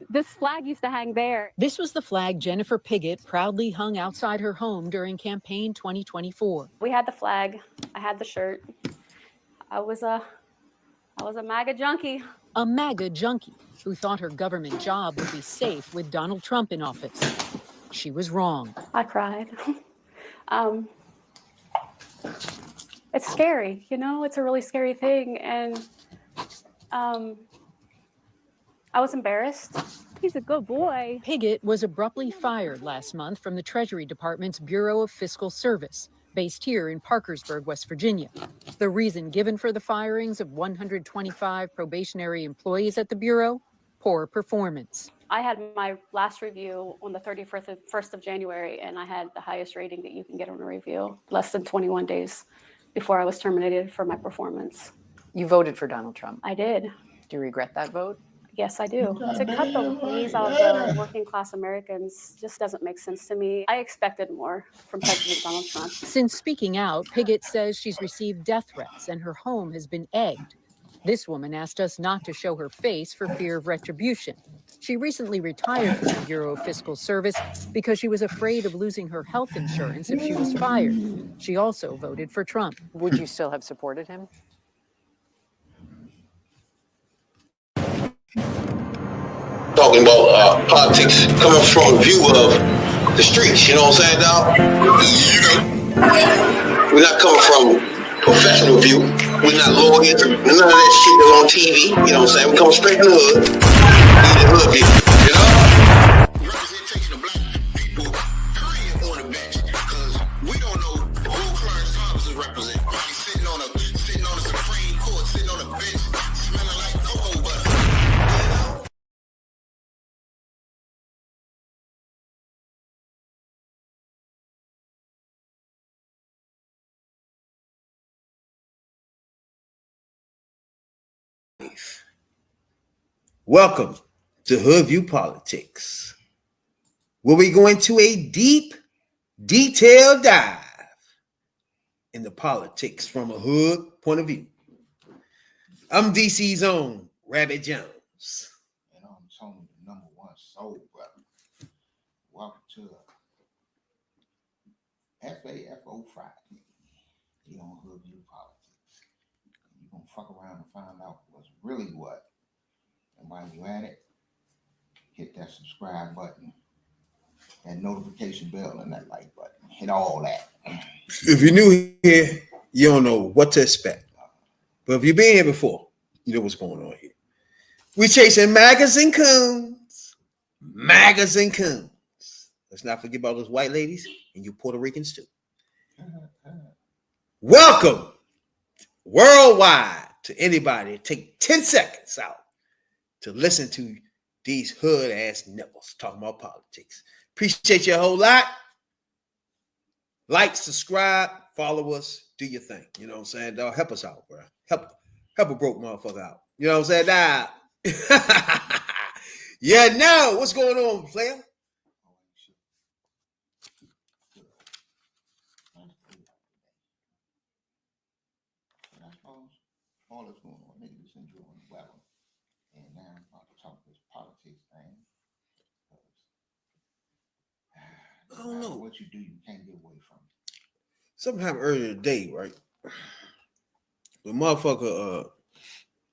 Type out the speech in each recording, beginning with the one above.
This flag used to hang there. This was the flag Jennifer Piggott proudly hung outside her home during campaign 2024. We had the flag. I had the shirt. I was a MAGA junkie. A MAGA junkie who thought her government job would be safe with Donald Trump in office. She was wrong. I cried. It's scary, you know, it's a really scary thing. And I was embarrassed. He's a good boy. Piggott was abruptly fired last month from the Treasury Department's Bureau of Fiscal Service, based here in Parkersburg, West Virginia. The reason given for the firings of 125 probationary employees at the Bureau? Poor performance. I had my last review on the 31st of January, and I had the highest rating that you can get on a review, less than 21 days before I was terminated for my performance. You voted for Donald Trump. I did. Do you regret that vote? Yes, I do. To cut the knees out of the working class Americans just doesn't make sense to me. I expected more from President Donald Trump. Since speaking out, Piggott says she's received death threats and her home has been egged. This woman asked us not to show her face for fear of retribution. She recently retired from the Bureau of Fiscal Service because she was afraid of losing her health insurance if she was fired. She also voted for Trump. Would you still have supported him? Talking about politics coming from a view of the streets, you know what I'm saying, dog? We're not coming from professional view. We're not lawyers, none of that shit that's on TV, you know what I'm saying? We come straight from the hood. We the hood view, you know? Representation of black people, period, on the bench, because we don't know who Clarence Thomas is representing. He's sitting on a Supreme Court, sitting on a bench, smelling like cocoa butter. Welcome to Hoodviewpolitics, where we go into a deep, detailed dive into politics from a hood point of view. I'm DC's own Rabbit Jones. And I'm Tony, the #1 soul brother. Welcome to FAFO Friday. You on Hoodview Politics. You're gonna fuck around and find out what's really what. And while you at it, hit that subscribe button, that notification bell, and that like button. Hit all that. If you're new here, you don't know what to expect. But if you've been here before, you know what's going on here. We're chasing magazine coons. Magazine coons. Let's not forget about those white ladies and you Puerto Ricans too. Welcome worldwide to anybody. Take 10 seconds out to listen to these hood ass nipples talking about politics. Appreciate you a whole lot. Like, subscribe, follow us, do your thing. You know what I'm saying, dog? Help us out, bro. Help a broke motherfucker out. You know what I'm saying? Nah. Yeah, no. What's going on, player? All that's going on, niggas just enjoying the weather. And now I'm about to talk this politics thing. I don't know. What you do, you can't get away from it. Sometime earlier today, right? The motherfucker,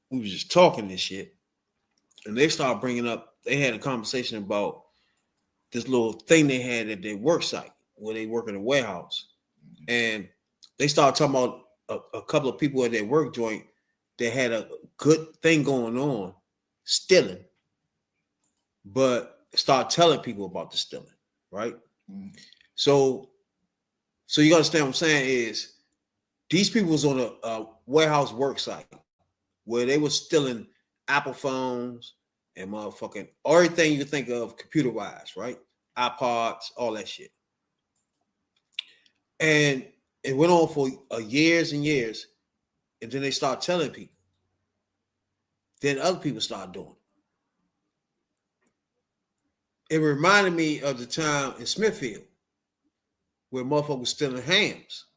we was just talking this shit, and they started bringing up. They had a conversation about this little thing they had at their work site where they work in a warehouse, and they started talking about a couple of people at their work joint that had a good thing going on, stealing, but start telling people about the stealing, right? Mm-hmm. So you understand what I'm saying is these people was on a warehouse work site where they were stealing Apple phones and motherfucking everything you can think of computer-wise, right? iPods, all that shit. And it went on for years and years, and then they start telling people. Then other people start doing it. It reminded me of the time in Smithfield where motherfuckers was stealing hams.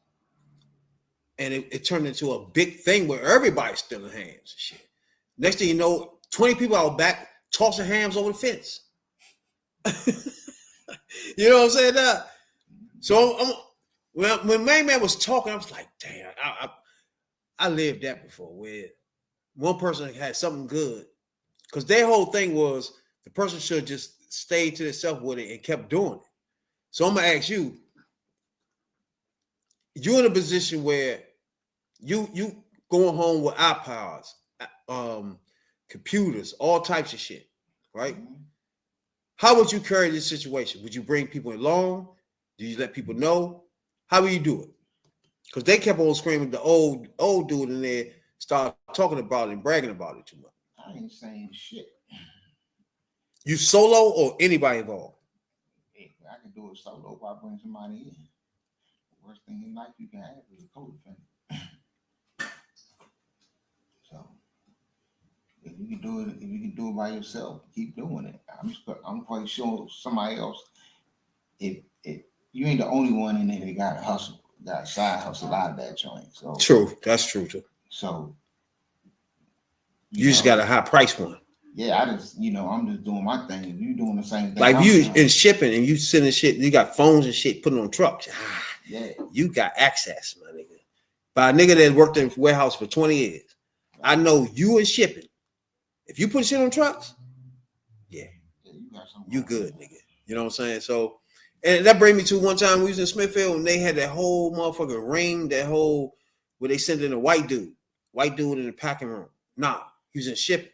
And it turned into a big thing where everybody's stealing hams and shit. Next thing you know, 20 people out back tossing hams over the fence. You know what I'm saying? So when Main Man was talking, I was like, damn, I lived that before where one person had something good. Because their whole thing was the person should just stay to themselves with it and kept doing it. So I'm gonna ask you, you're in a position where you going home with iPods, computers, all types of shit, right? How would you carry this situation? Would you bring people along? Do you let people know? How will you do it? Because they kept on screaming, the old dude in there started talking about it and bragging about it too much. I ain't saying shit. You solo or anybody involved? Hey, I can do it solo if I bring somebody in. The worst thing in life you can have is a co-defendant. So if you can do it by yourself, keep doing it. I'm quite sure somebody else. If you ain't the only one in there that got a hustle, got a side hustle out of that joint. So True, that's true too. So you just got a high price one. Yeah, I'm just doing my thing. If you doing the same thing, like you in shipping and you sending shit, you got phones and shit putting on trucks. Yeah, you got access, my nigga. By a nigga that worked in warehouse for 20 years, I know you in shipping. If you put shit on trucks, you good, nigga. You know what I'm saying? So, and that brings me to one time we was in Smithfield and they had that whole motherfucking ring, that whole where they sent in a white dude in the packing room. Nah, he was in shipping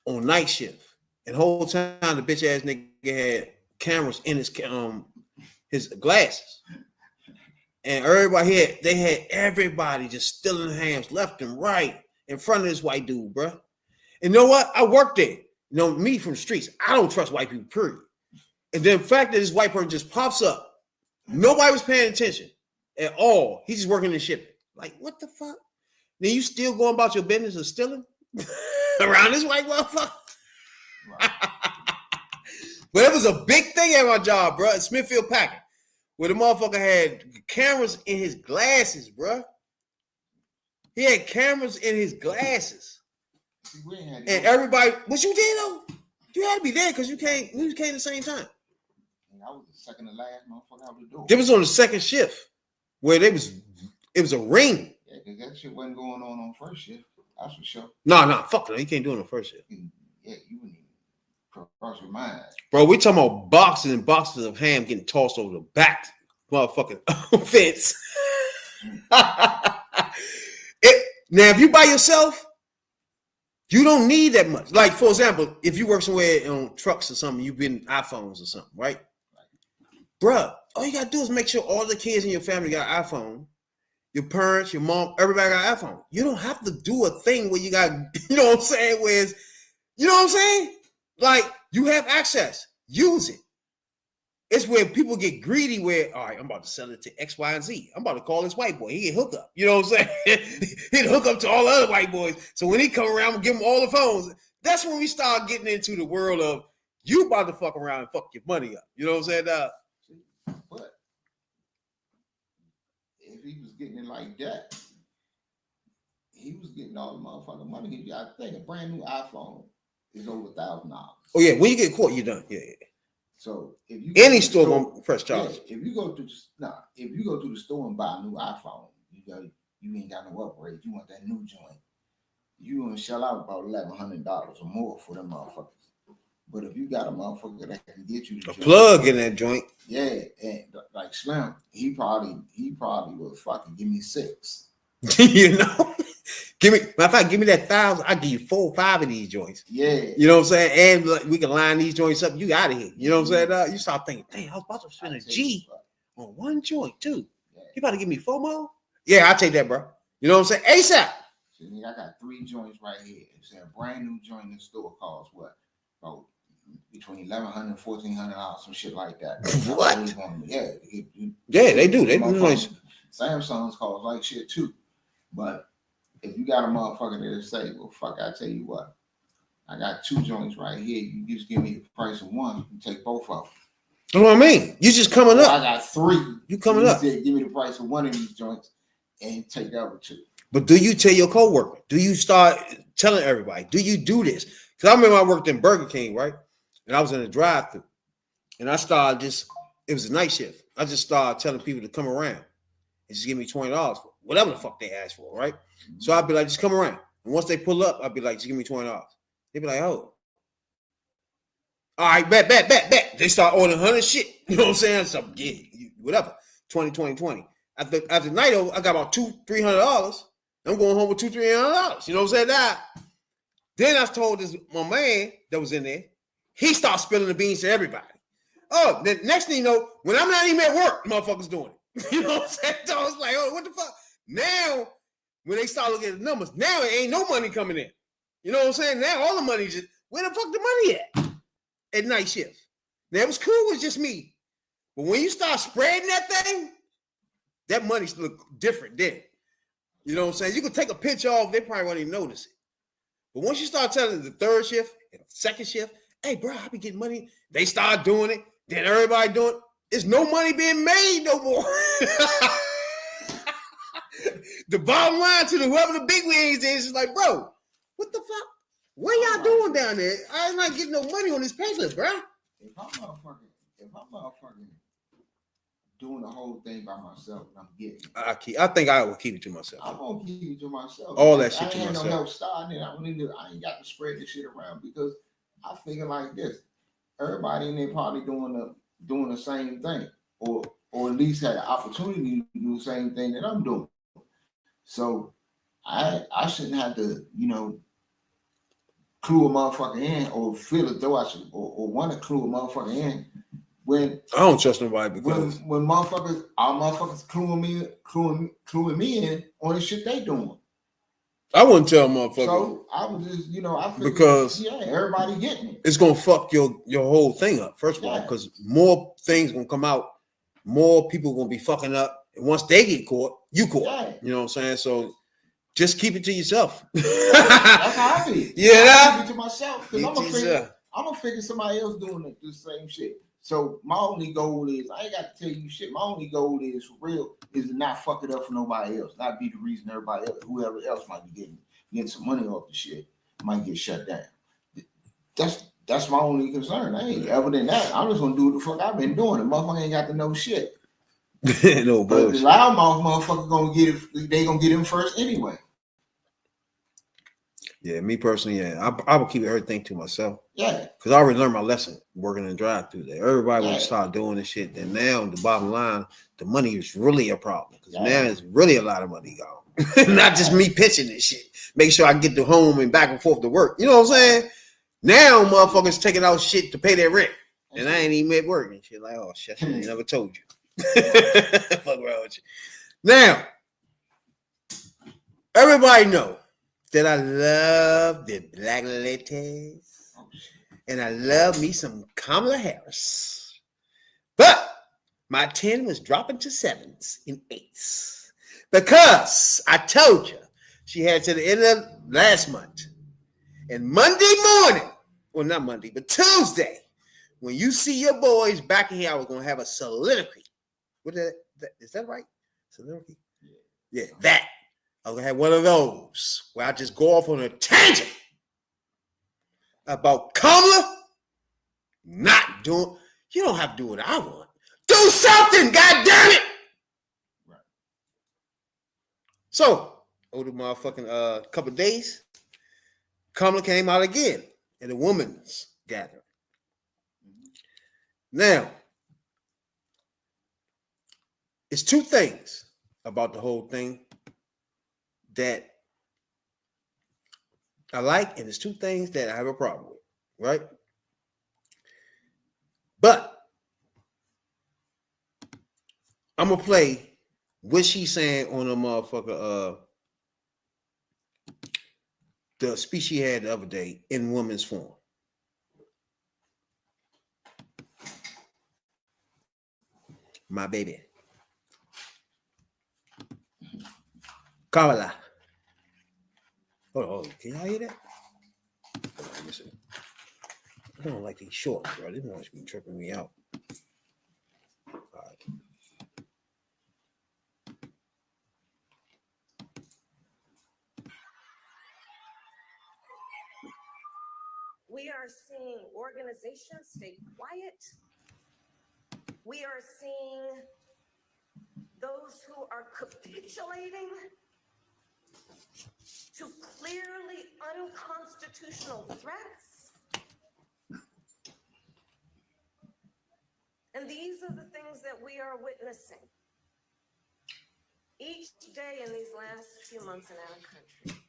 on night shift, and the whole time the bitch ass nigga had cameras in his glasses, and they had everybody just stealing hams left and right in front of this white dude, bro. And you know what? I worked there. You know me from the streets. I don't trust white people, period. And then the fact that this white person just pops up, nobody was paying attention at all. He's just working in shipping. Like, what the fuck? Then you still going about your business of stealing around this white motherfucker? Right. But it was a big thing at my job, bro, at Smithfield Packing, where the motherfucker had cameras in his glasses, bro. He had cameras in his glasses. See, and everybody, what you did though? You had to be there because we came at the same time. I was the second to last motherfucker out the door. It was on the second shift where it was a ring. Yeah, because that shit wasn't going on first shift. That's for sure. No, fuck no. You can't do it on the first shift. Yeah, you wouldn't even cross your mind. Bro, we talking about boxes and boxes of ham getting tossed over the back motherfucking fence. Now, if you by yourself, you don't need that much. Like, for example, if you work somewhere on trucks or something, you've been iPhones or something, right? Bruh, all you got to do is make sure all the kids in your family got an iPhone. Your parents, your mom, everybody got an iPhone. You don't have to do a thing where you got, you know what I'm saying, where it's, you know what I'm saying? Like, you have access. Use it. It's where people get greedy where, all right, I'm about to sell it to X, Y, and Z. I'm about to call this white boy. He get hook up. You know what I'm saying? He'd hook up to all the other white boys. So when he come around and give them all the phones, that's when we start getting into the world of you about to fuck around and fuck your money up. You know what I'm saying? But if he was getting it like that, he was getting all the motherfucking money. You got to think a brand new iPhone is over $1,000. Oh yeah, when you get caught, you're done. Yeah. So if you any store gonna press charge. Yeah, if you go to the store and buy a new iPhone, you ain't got no upgrade. You want that new joint. You gonna shell out about $1,100 or more for them motherfuckers. But if you got a motherfucker that can get you the plug in that joint, yeah, and like Slim, he probably will fucking give me 6. You know, matter of fact, give me that 1,000. I'll give you 4 or 5 of these joints. Yeah, you know what I'm saying, and like, we can line these joints up. You out of here. You know what I'm saying? You start thinking, damn, I was about to spend a G on one joint too. Yeah. You about to give me 4 more? Yeah, I'll take that, bro. You know what I'm saying? ASAP. See, I got 3 joints right here. It's a brand new joint in the store costs what? About between $1,100 and $1,400, some shit like that. What? Yeah, they do. They do nice. Samsung's cost like shit too. But if you got a motherfucker there to say, well, fuck, I tell you what, I got 2 joints right here. You just give me the price of one. You take both of them. You know what I mean? You just coming up. I got 3. You coming up. Give me the price of one of these joints and take the other 2. But do you tell your coworker? Do you start telling everybody, do you do this? Because I remember I worked in Burger King, right? And I was in a drive-thru. And I started it was a night shift. I just started telling people to come around and just give me $20 for whatever the fuck they asked for, right? So I'd be like, just come around. And once they pull up, I'd be like, just give me $20. They'd be like, oh. All right, bet. They start ordering 100 shit. You know what I'm saying? So, yeah, whatever. 20. After night over, I got about $200-$300. I'm going home with $200-$300. You know what I'm saying? Then I told my man that was in there, he starts spilling the beans to everybody. Oh, the next thing you know, when I'm not even at work, motherfuckers doing it. You know what I'm saying? So I was like, oh, what the fuck? Now, when they start looking at the numbers, now it ain't no money coming in. You know what I'm saying? Now all the money's just, where the fuck the money at night shift? Now it was cool, it was just me. But when you start spreading that thing, that money look different then. You know what I'm saying? You can take a picture off, they probably won't even notice it. But once you start telling the third shift and second shift, hey, bro, I be getting money. They start doing it. Then everybody doing it. There's no money being made no more. The bottom line to whoever the big wigs is like, bro, what the fuck? What y'all doing down there? I'm not getting no money on this paper, bro. If I'm motherfucking doing the whole thing by myself and I'm getting it, I think I will keep it to myself. I'm gonna keep it to myself. All that shit to I ain't myself. no help starting it. I ain't got to spread this shit around because I figure like this. Everybody in there probably doing the same thing, or at least had the opportunity to do the same thing that I'm doing. So I shouldn't have to, clue a motherfucker in or feel as though I should or want to clue a motherfucker in when I don't trust nobody because when our motherfuckers cluing me in on the shit they doing. I wouldn't tell motherfuckers. So I would just, I figured, because everybody getting it. It's gonna fuck your whole thing up, first of all, because more things gonna come out, more people gonna be fucking up, and once they get caught, you caught. Yeah. You know what I'm saying? So just keep it to yourself. That's how I feel. Yeah, I keep it to myself because I'm gonna figure somebody else doing the same shit. So my only goal is, I ain't got to tell you shit. My only goal is for real is to not fuck it up for nobody else, not be the reason everybody else, whoever else might be getting some money off the shit, might get shut down. That's my only concern. Other than that, I'm just gonna do what the fuck I've been doing. The motherfucker ain't got to know shit. No But bullshit. the loudmouth motherfucker gonna get it. They gonna get him first anyway. Yeah, me personally, I would keep everything to myself. Yeah, because I already learned my lesson working in drive-through there. Everybody want to start doing this shit. Then now, the bottom line, the money is really a problem because now it's really a lot of money gone. Not just me pitching this shit. Make sure I get to home and back and forth to work. You know what I'm saying? Now, motherfuckers taking out shit to pay their rent, and I ain't even at work and shit. Like, oh shit, I never told you. Fuck around with you. Now, everybody know that I love the black ladies, and I love me some Kamala Harris. But my 10 was dropping to 7s and 8s because I told you she had to the end of last month. And Monday morning, well, not Monday, but Tuesday, when you see your boys back in here, I was going to have a soliloquy. Is that right? Soliloquy? Yeah, that. I was going to have one of those where I just go off on a tangent about Kamala not doing. You don't have to do what I want. Do something, goddamn it! Right. So, over the motherfucking couple of days, Kamala came out again in a women's gathering. Now, it's two things about the whole thing that I like, and there's two things that I have a problem with, right? But I'm gonna play what she's saying on the motherfucker, the speech she had the other day in women's form. My baby. Kamala. Hold on, can y'all hear that? Hold on, let me see. I don't like these shorts, bro. These ones be tripping me out. All right. We are seeing organizations stay quiet. We are seeing those who are capitulating to clearly unconstitutional threats. And these are the things that we are witnessing each day in these last few months in our country.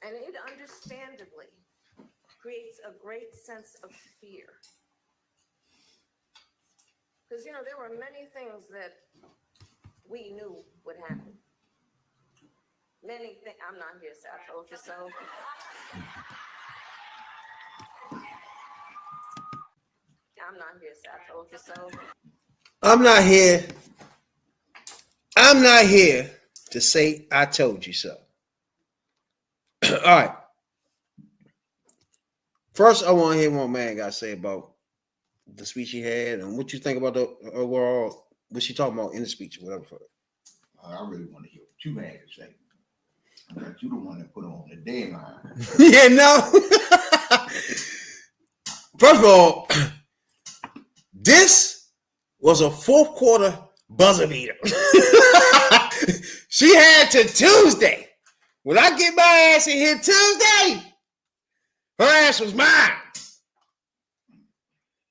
And it understandably creates a great sense of fear. Because, you know, there were many things that we knew would happen. Many things, I'm not here, so I told you so. I'm not here, so I told you so. I'm not here. I'm not here to say I told you so. All right. First, I want to hear what man got to say about the speech he had and what you think about the overall, what she talking about in the speech or whatever. I really want to hear what you had to say. But you the one that put on the deadline. Yeah, no. First of all, this was a fourth quarter buzzer beater. She had to Tuesday. When I get my ass in here Tuesday, her ass was mine.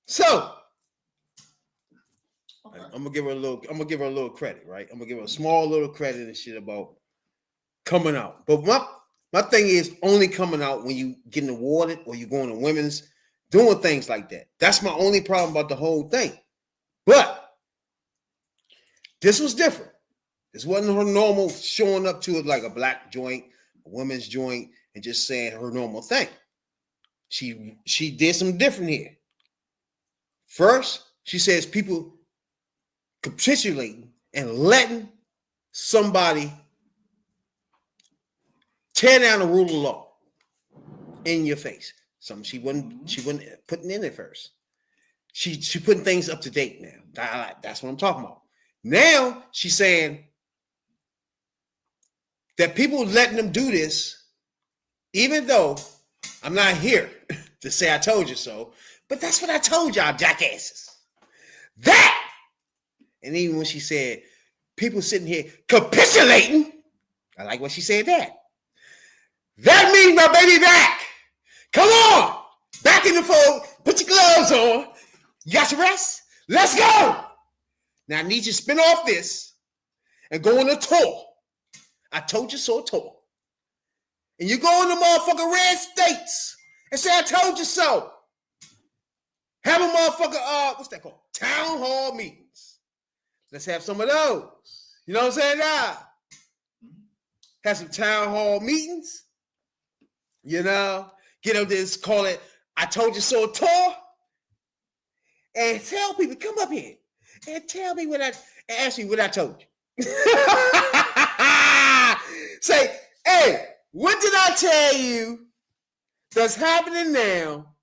So okay. I'm gonna give her a little credit, right? I'm gonna give her a small little credit and shit about coming out. But my thing is only coming out when you getting awarded or you going to women's, doing things like that. That's my only problem about the whole thing. But this was different. This wasn't her normal showing up to it like a black joint, a women's joint, and just saying her normal thing. She did something different here. First, she says people capitulating and letting somebody tear down the rule of law in your face. Something she wasn't putting in it first. She putting things up to date now. That's what I'm talking about. Now she's saying that people letting them do this, even though I'm not here to say I told you so, but that's what I told y'all, jackasses. That, and even when she said people sitting here capitulating, I like what she said that. That means my baby back. Come on, back in the fold. Put your gloves on. You got your rest? Let's go. Now I need you to spin off this and go on a tour. I told you so tour. And you go in the motherfucking red states and say I told you so. Have a motherfucker, what's that called? Town hall meetings. Let's have some of those. You know what I'm saying now? Have some town hall meetings. You know, get up there, call it I told you so tour. And tell people, come up here and tell me ask me what I told you. Say, hey, what did I tell you that's happening now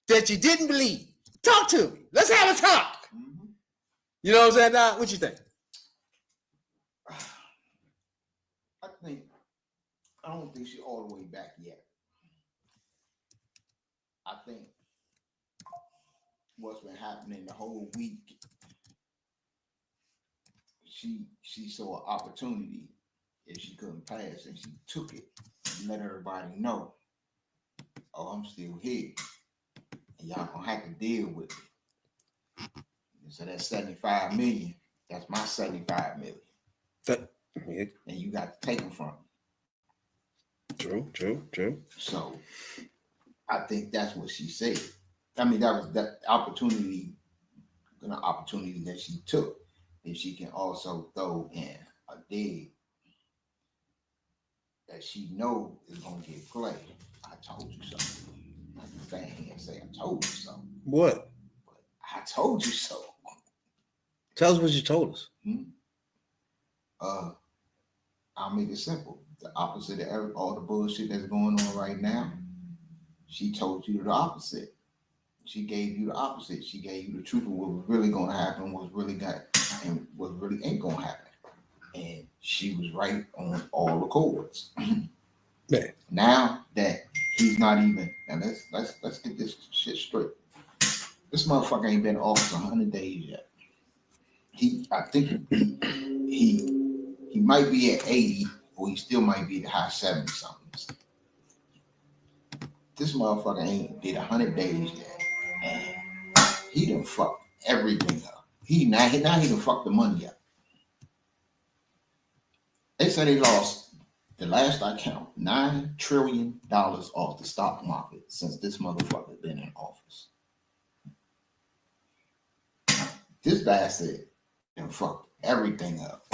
that you didn't believe? Talk to me. Let's have a talk. Mm-hmm. You know what I'm saying, Doc? What you think? I don't think she's all the way back yet. I think what's been happening the whole week, she saw an opportunity if she couldn't pass, and she took it and let everybody know, oh, I'm still here, and y'all gonna have to deal with it. And so that's 75 million. That's my 75 million. And you got to take them from me. True. So I think that's what she said. I mean, that was that opportunity, an opportunity that she took. If she can also throw in a dig that she know is gonna get played. I told you so. I can stand here and say I told you so. What? But I told you so. Tell us what you told us. I'll make it simple. The opposite of all the bullshit that's going on right now. She told you the opposite. She gave you the opposite. She gave you the truth of what was really going to happen, what's really got, and what really ain't going to happen. And she was right on all the chords. Yeah. Now that He's not even. And let's get this shit straight. This motherfucker ain't been in office 100 days yet. I think he might be at 80, or he still might be at the high 70 somethings. This motherfucker ain't did 100 days yet, and he done fucked everything up. Now he done fucked the money up. They said they lost, the last I count, $9 trillion off the stock market since this motherfucker been in office. This bastard done fucked everything up.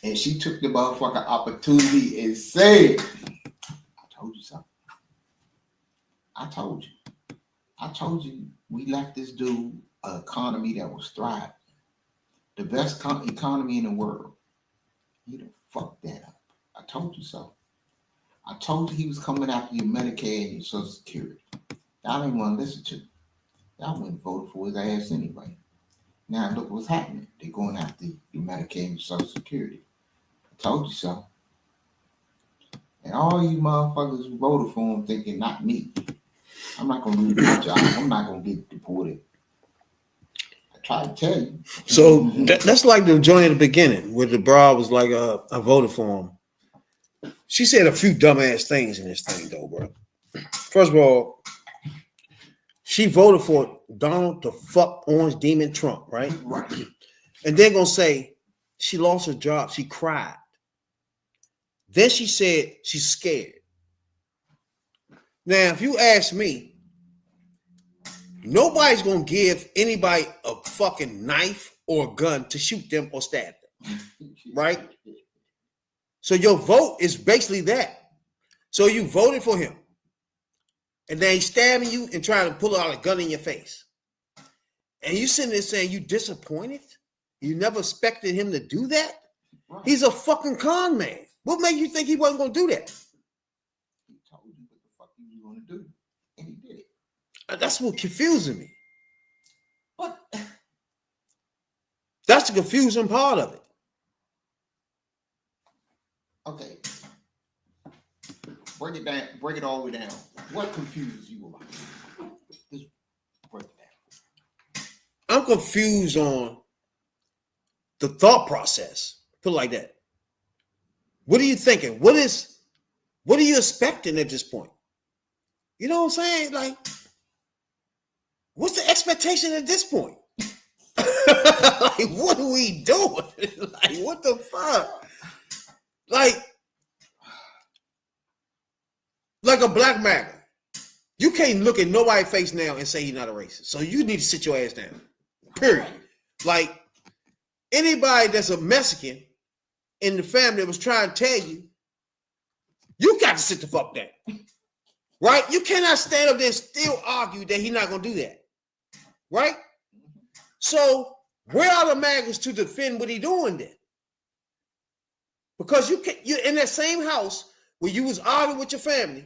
And she took the motherfucking opportunity and said, I told you something. I told you we left this dude an economy that was thriving. The best economy in the world. He done fucked that up. I told you so. I told you he was coming after your Medicare and your Social Security. Y'all didn't want to listen to him. Y'all wouldn't vote for his ass anyway. Now look what's happening. They're going after your Medicare and your Social Security. I told you so. And all you motherfuckers who voted for him thinking, not me. I'm not going to lose my job. I'm not going to get deported. I tried to tell you. So that's like the joint at the beginning where the broad was like, I voted for him. She said a few dumbass things in this thing, though, bro. First of all, she voted for Donald to fuck Orange Demon Trump, right? Right. And they're going to say she lost her job. She cried. Then she said she's scared. Now, if you ask me, nobody's going to give anybody a fucking knife or a gun to shoot them or stab them, right? So your vote is basically that. So you voted for him. And then he's stabbing you and trying to pull out a gun in your face. And you sitting there saying you disappointed? You never expected him to do that? Right. He's a fucking con man. What made you think he wasn't going to do that? He told you what the fuck he was going to do. And he did it. That's what confusing me. But That's the confusing part of it. okay. Break it down. Break it all the way down. What confuses you about it? Just break it down. I'm confused on the thought process. Put it like that. What are you thinking? What are you expecting at this point? You know what I'm saying? Like, what's the expectation at this point? Like, what are we doing? Like, what the fuck? Like a black MAGA. You can't look at nobody's face now and say he's not a racist. So you need to sit your ass down. Period. Like, anybody that's a Mexican in the family that was trying to tell you, you got to sit the fuck down. Right? You cannot stand up there and still argue that he's not going to do that. Right? So where are the MAGAs to defend what he's doing then? Because you're in that same house where you was arguing with your family.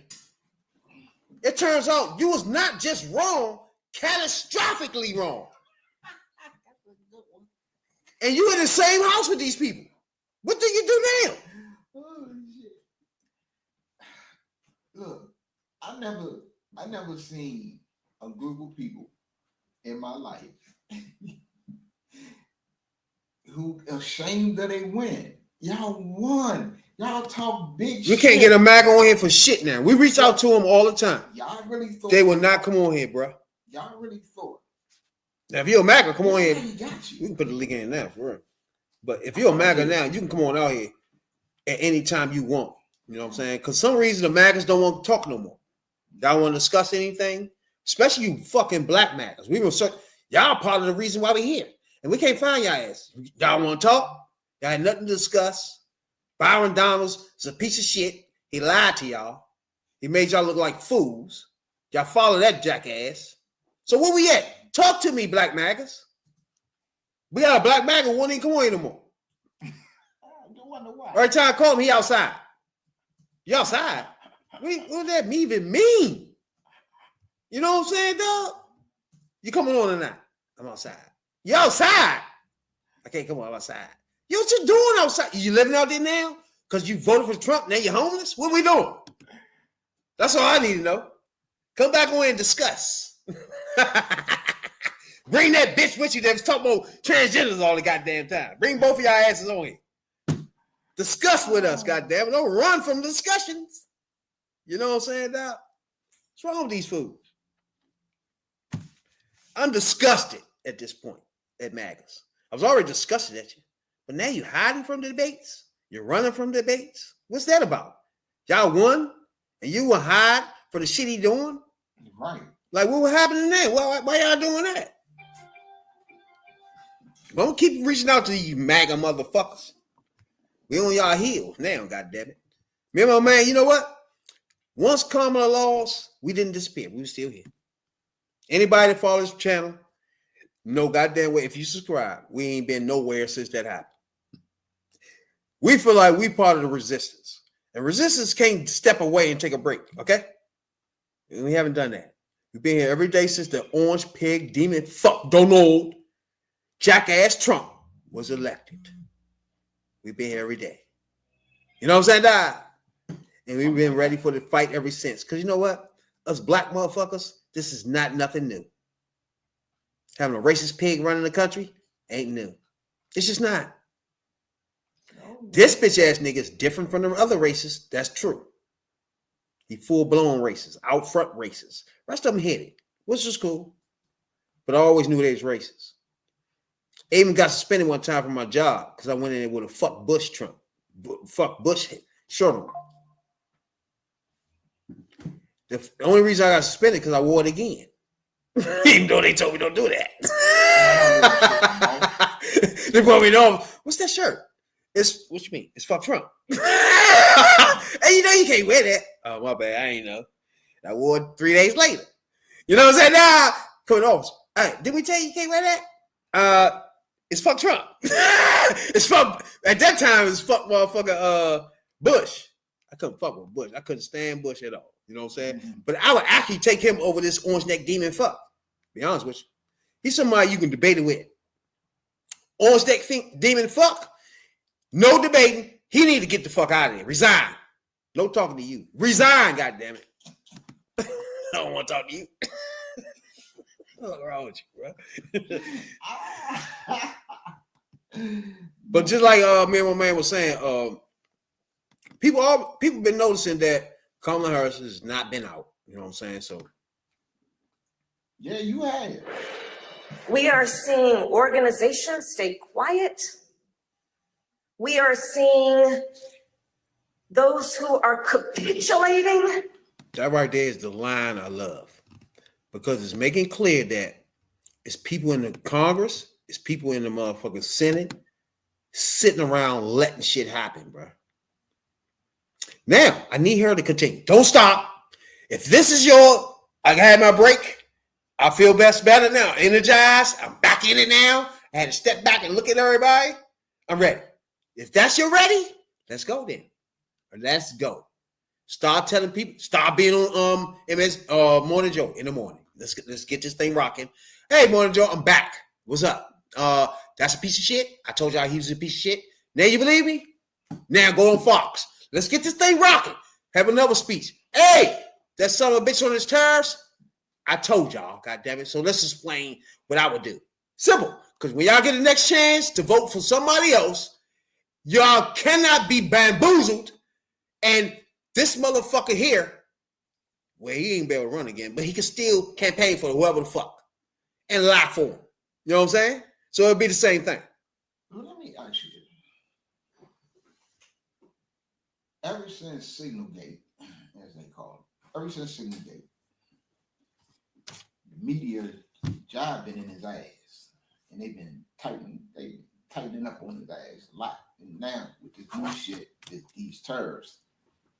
It turns out you was not just wrong, catastrophically wrong. And you in the same house with these people. What do you do now? Oh shit! Look, I never seen a group of people in my life who ashamed that they win. Y'all won. Y'all talk big shit. You can't get a MAGA on here for shit now. We reach out to them all the time. Y'all really thought They will not come on here, bro. Y'all really thought. Now, if you're a MAGA, come on here. He got We you. can put the link in now for real. But if you're a MAGA now, you can come on out here at any time you want. You know what I'm saying? Because some reason the MAGAs don't want to talk no more. Y'all want to discuss anything? Especially you fucking black MAGAs. We will search. Y'all part of the reason why we're here. And we can't find y'all ass. Y'all want to talk? Y'all had nothing to discuss. Byron Donalds is a piece of shit. He lied to y'all. He made y'all look like fools. Y'all follow that jackass. So where we at? Talk to me, black MAGAs. We got a black MAGA won't even come on anymore. I wonder why. Every time I call him, he outside. You outside? What does that even mean? You know what I'm saying, dog? You coming on or not? I'm outside. You outside? I can't come on outside. You what you doing outside? You living out there now? Because you voted for Trump, now you're homeless? What we doing? That's all I need to know. Come back on and discuss. Bring that bitch with you that was talking about transgenders all the goddamn time. Bring both of y'all asses on here. Discuss with us, goddamn it. Don't run from discussions. You know what I'm saying, Doc? What's wrong with these fools? I'm disgusted at this point at MAGAs. I was already disgusted at you. But now you're hiding from the debates? You're running from debates? What's that about? Y'all won and you will hide for the shit he doing? Right. Like, what was happening there? Why y'all doing that? Don't keep reaching out to you MAGA motherfuckers. We on y'all heels now, goddammit. Remember, man, you know what? Once Kamala lost, we didn't disappear. We were still here. Anybody that follows this channel, no goddamn way. If you subscribe, we ain't been nowhere since that happened. We feel like we part of the resistance. And resistance can't step away and take a break, okay? And we haven't done that. We've been here every day since the orange pig demon fuck Donald jackass Trump was elected. We've been here every day. You know what I'm saying, Dad? And we've been ready for the fight ever since. Because you know what? Us black motherfuckers, this is not nothing new. Having a racist pig running the country ain't new. It's just not. This bitch ass nigga is different from the other races. That's true. He full-blown racist, out front racist. Rest of them hit it, which is cool. But I always knew they was racist. I even got suspended one time from my job because I went in there with a fuck Bush Trump. Fuck Bush shirt on. The only reason I got suspended because I wore it again. Even though they told me don't do that. They brought me over. What's that shirt? It's what you mean? It's fuck Trump. Hey, you know you can't wear that. Oh, my bad. I ain't know. I wore it 3 days later. You know what I'm saying? Nah, coming off. Hey, did we tell you can't wear that? It's fuck Trump. It's fuck. At that time, it's fuck motherfucker Bush. I couldn't fuck with Bush. I couldn't stand Bush at all. You know what I'm saying? Mm-hmm. But I would actually take him over this orange neck demon fuck. Be honest with you. He's somebody you can debate it with. Orange neck demon fuck. No debating. He need to get the fuck out of there. Resign. No talking to you. Resign, goddammit. I don't want to talk to you. What's wrong with you, bro? But just like me and my man was saying, people been noticing that Kamala Harris has not been out. You know what I'm saying? So yeah, you had it. We are seeing organizations stay quiet. We are seeing those who are capitulating. That right there is the line I love. Because it's making clear that it's people in the Congress, it's people in the motherfucking Senate sitting around letting shit happen, bro. Now, I need her to continue. Don't stop. If this is I had my break. I feel better now. Energized. I'm back in it now. I had to step back and look at everybody. I'm ready. If that's your ready, let's go then. Let's go. Start telling people. Start being on MS Morning Joe in the morning. Let's get this thing rocking. Hey, Morning Joe, I'm back. What's up? That's a piece of shit. I told y'all he was a piece of shit. Now you believe me? Now go on Fox. Let's get this thing rocking. Have another speech. Hey, that son of a bitch on his tires. I told y'all, goddammit. So let's explain what I would do. Simple. Because when y'all get the next chance to vote for somebody else, y'all cannot be bamboozled. And this motherfucker here, well, he ain't be able to run again, but he can still campaign for whoever the fuck and lie for him. You know what I'm saying? So it'll be the same thing. Let me ask you this. Ever since Signalgate, as they call it, ever since Signalgate, the media job been in his ass, and they've been tightening up on his ass a lot. And now with this new shit, these terrorists,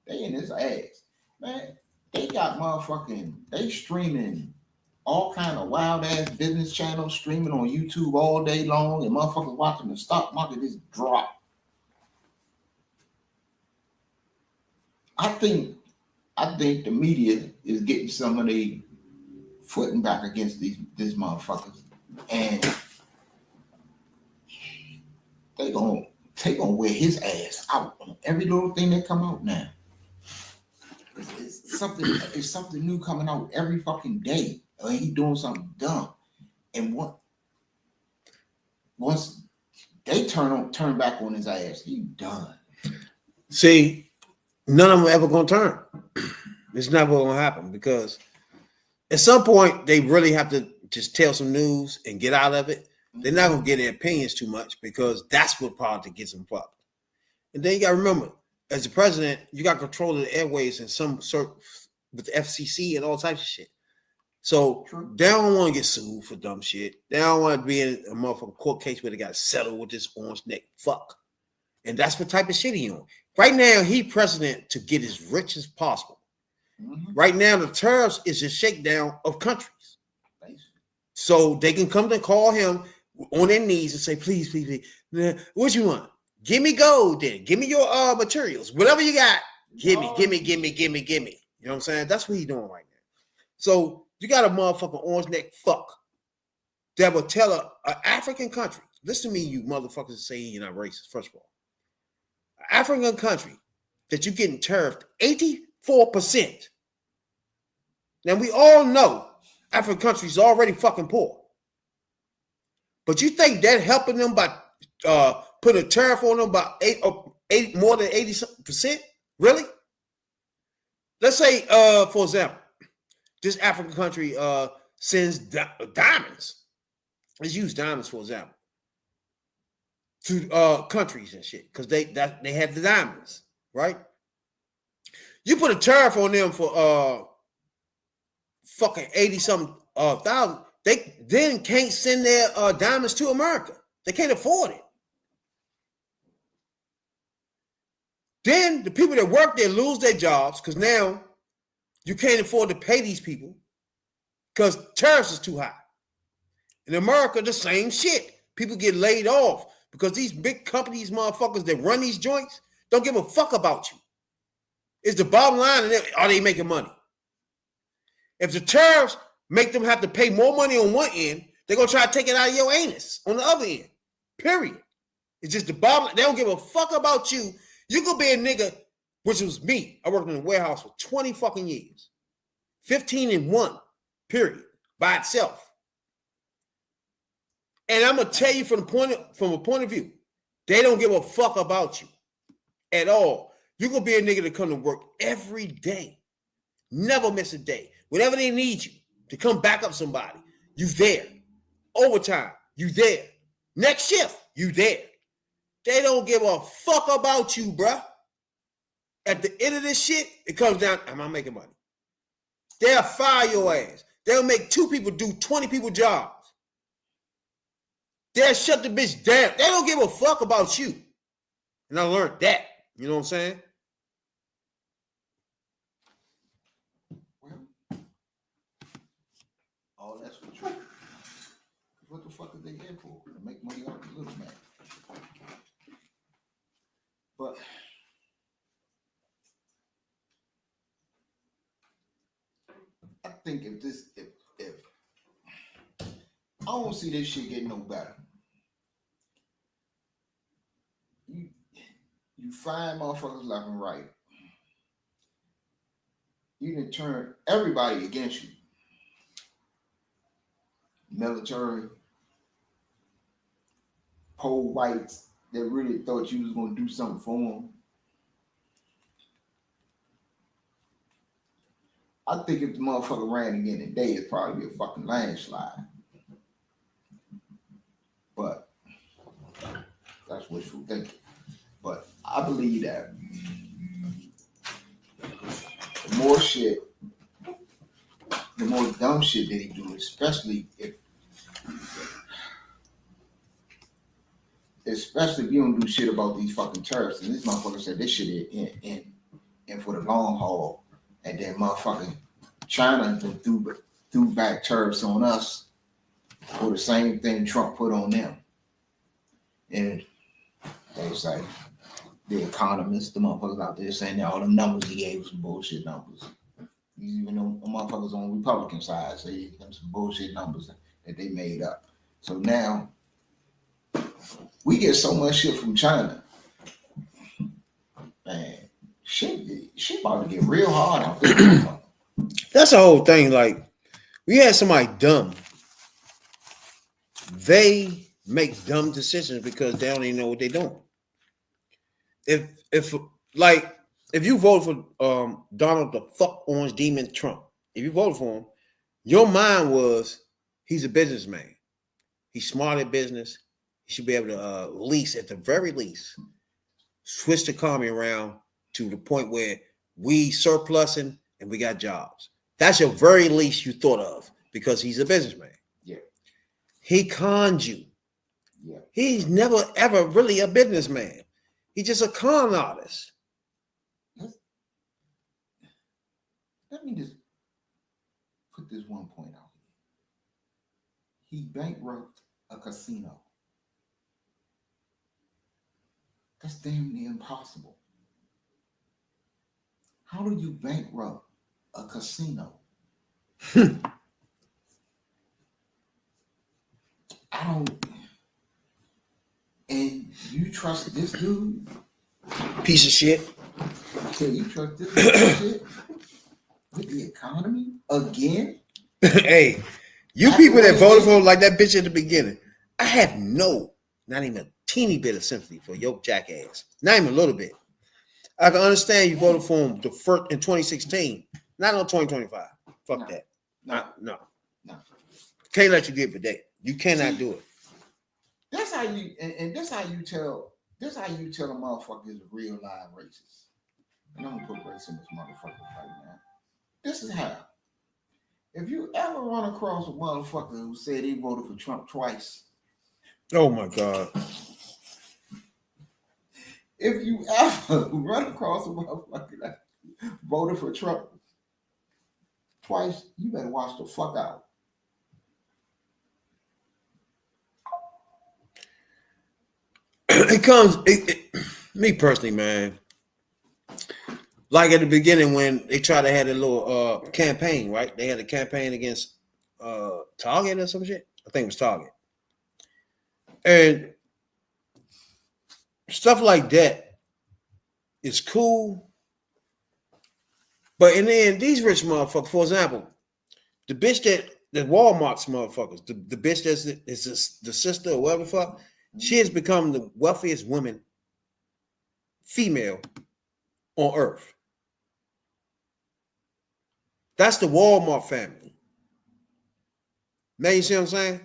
they in his ass, man. They got they streaming all kind of wild ass business channels streaming on YouTube all day long, and motherfuckers watching the stock market just drop. I think the media is getting some of the footing back against these motherfuckers, and they gonna wear his ass out on every little thing that come out now. something new coming out every fucking day. Or he doing something dumb. And once they turn back on his ass, he done. See, none of them ever gonna turn. It's never gonna happen because at some point they really have to just tell some news and get out of it. They're not gonna get their opinions too much because that's what politics gets them fucked. And then you gotta remember, as the president, you got control of the airways and some sort with the FCC and all types of shit. So they don't want to get sued for dumb shit. They don't want to be in a motherfucking court case where they got to settle with this orange neck fuck. And that's what type of shit he on. Right now, he president to get as rich as possible. Mm-hmm. Right now, the tariffs is a shakedown of countries. So they can come to call him on their knees and say, please, please, please, what you want? Give me gold then. Give me your materials. Whatever you got, give me. You know what I'm saying? That's what he's doing right now. So you got a motherfucking orange neck fuck that will tell an African country, listen to me, you motherfuckers say you're not racist, first of all. An African country that you're getting tariffed 84%. Now we all know African countries are already fucking poor. But you think that helping them by putting a tariff on them by more than 80%? Really? Let's say, for example, this African country sends diamonds. Let's use diamonds, for example, to countries and shit, because they have the diamonds, right? You put a tariff on them for fucking 80-something thousand. They then can't send their diamonds to America. They can't afford it. Then the people that work there lose their jobs because now you can't afford to pay these people because tariffs is too high. In America, the same shit. People get laid off because these big companies, motherfuckers that run these joints, don't give a fuck about you. It's the bottom line, and are they making money? If the tariffs make them have to pay more money on one end, they're going to try to take it out of your anus on the other end. Period. It's just the bottom line. They don't give a fuck about you. You could be a nigga, which was me. I worked in a warehouse for 20 fucking years. 15 in one, period, by itself. And I'm going to tell you from a point of view, they don't give a fuck about you at all. You could be a nigga that come to work every day. Never miss a day. Whenever they need you to come back up somebody, you there. Overtime, you there. Next shift, you there. They don't give a fuck about you, bruh. At the end of this shit, it comes down, am I making money? They'll fire your ass. They'll make 2 people do 20 people jobs. They'll shut the bitch down. They don't give a fuck about you. And I learned that. You know what I'm saying? Well, all that's for true. What the fuck are they here for? To make money off the little man. But I think if I don't see this shit getting no better. You find motherfuckers left and right. You can turn everybody against you. Military, poll whites that really thought you was gonna do something for them. I think if the motherfucker ran again today, it'd probably be a fucking landslide. But that's wishful thinking. But I believe that the more shit, the more dumb shit that he do, especially if you don't do shit about these fucking tariffs. And this motherfucker said this shit in for the long haul. And then motherfucking China threw back tariffs on us for the same thing Trump put on them. And they was like, the economists, the motherfuckers out there saying that all the numbers he gave was some bullshit numbers. Even though the motherfuckers on the Republican side say them some bullshit numbers that they made up. So now we get so much shit from China. Man, She about to get real hard out this motherfucker. That's the whole thing. Like, we had somebody dumb. They make dumb decisions because they don't even know what they're doing. If you vote for Donald the fuck Orange Demon Trump, if you voted for him, your mind was he's a businessman. He's smart at business. He should be able to least, at the very least, switch the economy around to the point where we surplusing and we got jobs. That's your very least you thought of because he's a businessman. Yeah. He conned you. Yeah. He's never ever really a businessman. He's just a con artist. Let me just put this one point out. He bankrupt a casino. That's damn near impossible. How do you bankrupt a casino? I don't. And you trust this dude? Piece of shit. Yeah, you trust this dude shit with the economy again? Hey, you people that voted for him like that bitch at the beginning, I have not even a teeny bit of sympathy for your jackass. Not even a little bit. I can understand you voted for him the first in 2016, not on 2025. Fuck that. No. Can't let you get with that. You cannot do it. That's how you and that's how you tell a motherfucker is a real live racist. And I'm gonna put race in this motherfucker right now. This is how. If you ever run across a motherfucker who said he voted for Trump twice. Oh my God. If you ever run across a motherfucker that voted for Trump twice, you better watch the fuck out. Me personally, man. Like at the beginning when they tried to have a little campaign, right? They had a campaign against Target or some shit. I think it was Target. And stuff like that is cool. But in the end, these rich motherfuckers, for example, the bitch that Walmart's motherfuckers, the bitch that's the sister or whatever the fuck, she has become the wealthiest woman, female, on earth. That's the Walmart family. Now you see what I'm saying?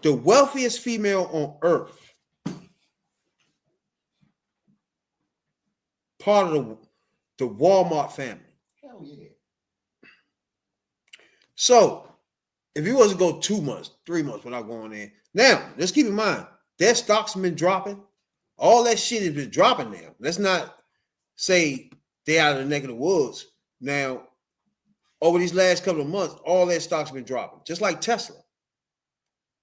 The wealthiest female on earth. Part of the Walmart family. Hell yeah. So, if you was to go 2 months, 3 months without going in, now, let's keep in mind, their stocks have been dropping. All that shit has been dropping now. Let's not say they out of the neck of the woods. Now, over these last couple of months, all their stocks have been dropping. Just like Tesla.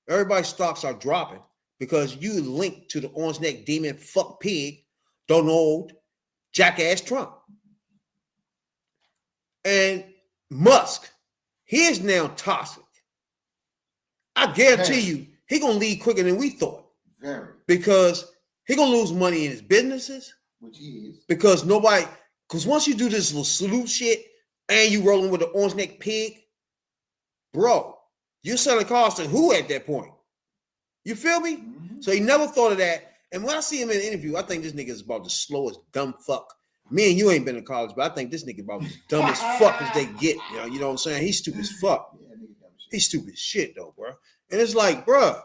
Everybody's stocks are dropping because you linked to the orange neck demon fuck pig, Donald jackass Trump. And Musk, he is now toxic. I guarantee you, he gonna leave quicker than we thought. Very. Because he gonna lose money in his businesses. Which he is. Because once you do this little salute shit and you rolling with the orange neck pig, bro, you're selling cars to who at that point? You feel me? Mm-hmm. So he never thought of that. And when I see him in an interview, I think this nigga is about the slowest dumb fuck. Me and you ain't been to college, but I think this nigga about as dumb as fuck as they get. You know what I'm saying? He's stupid as fuck. Yeah, he's stupid as shit though, bro. And it's like, bro,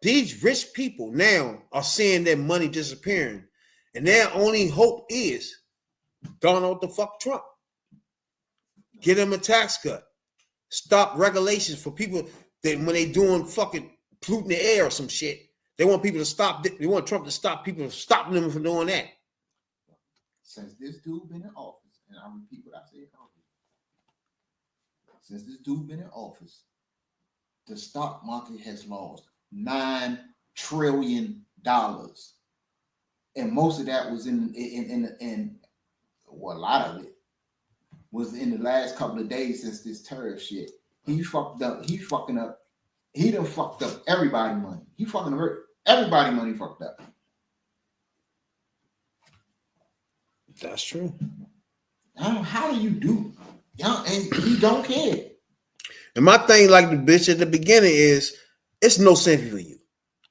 these rich people now are seeing their money disappearing, and their only hope is Donald the fuck Trump. Get him a tax cut. Stop regulations for people that when they doing fucking polluting the air or some shit, they want people to stop. They want Trump to stop people, stopping them from doing that. Since this dude been in office, and I repeat what I said earlier, since this dude been in office, the stock market has lost $9 trillion, and most of that was in well, a lot of it was in the last couple of days since this tariff shit. He fucked up. He fucking up. He done fucked up everybody's money. He fucking hurt everybody's money. Fucked up. That's true. How do you do? And you don't care. And my thing, like the bitch at the beginning, is it's no sympathy for you.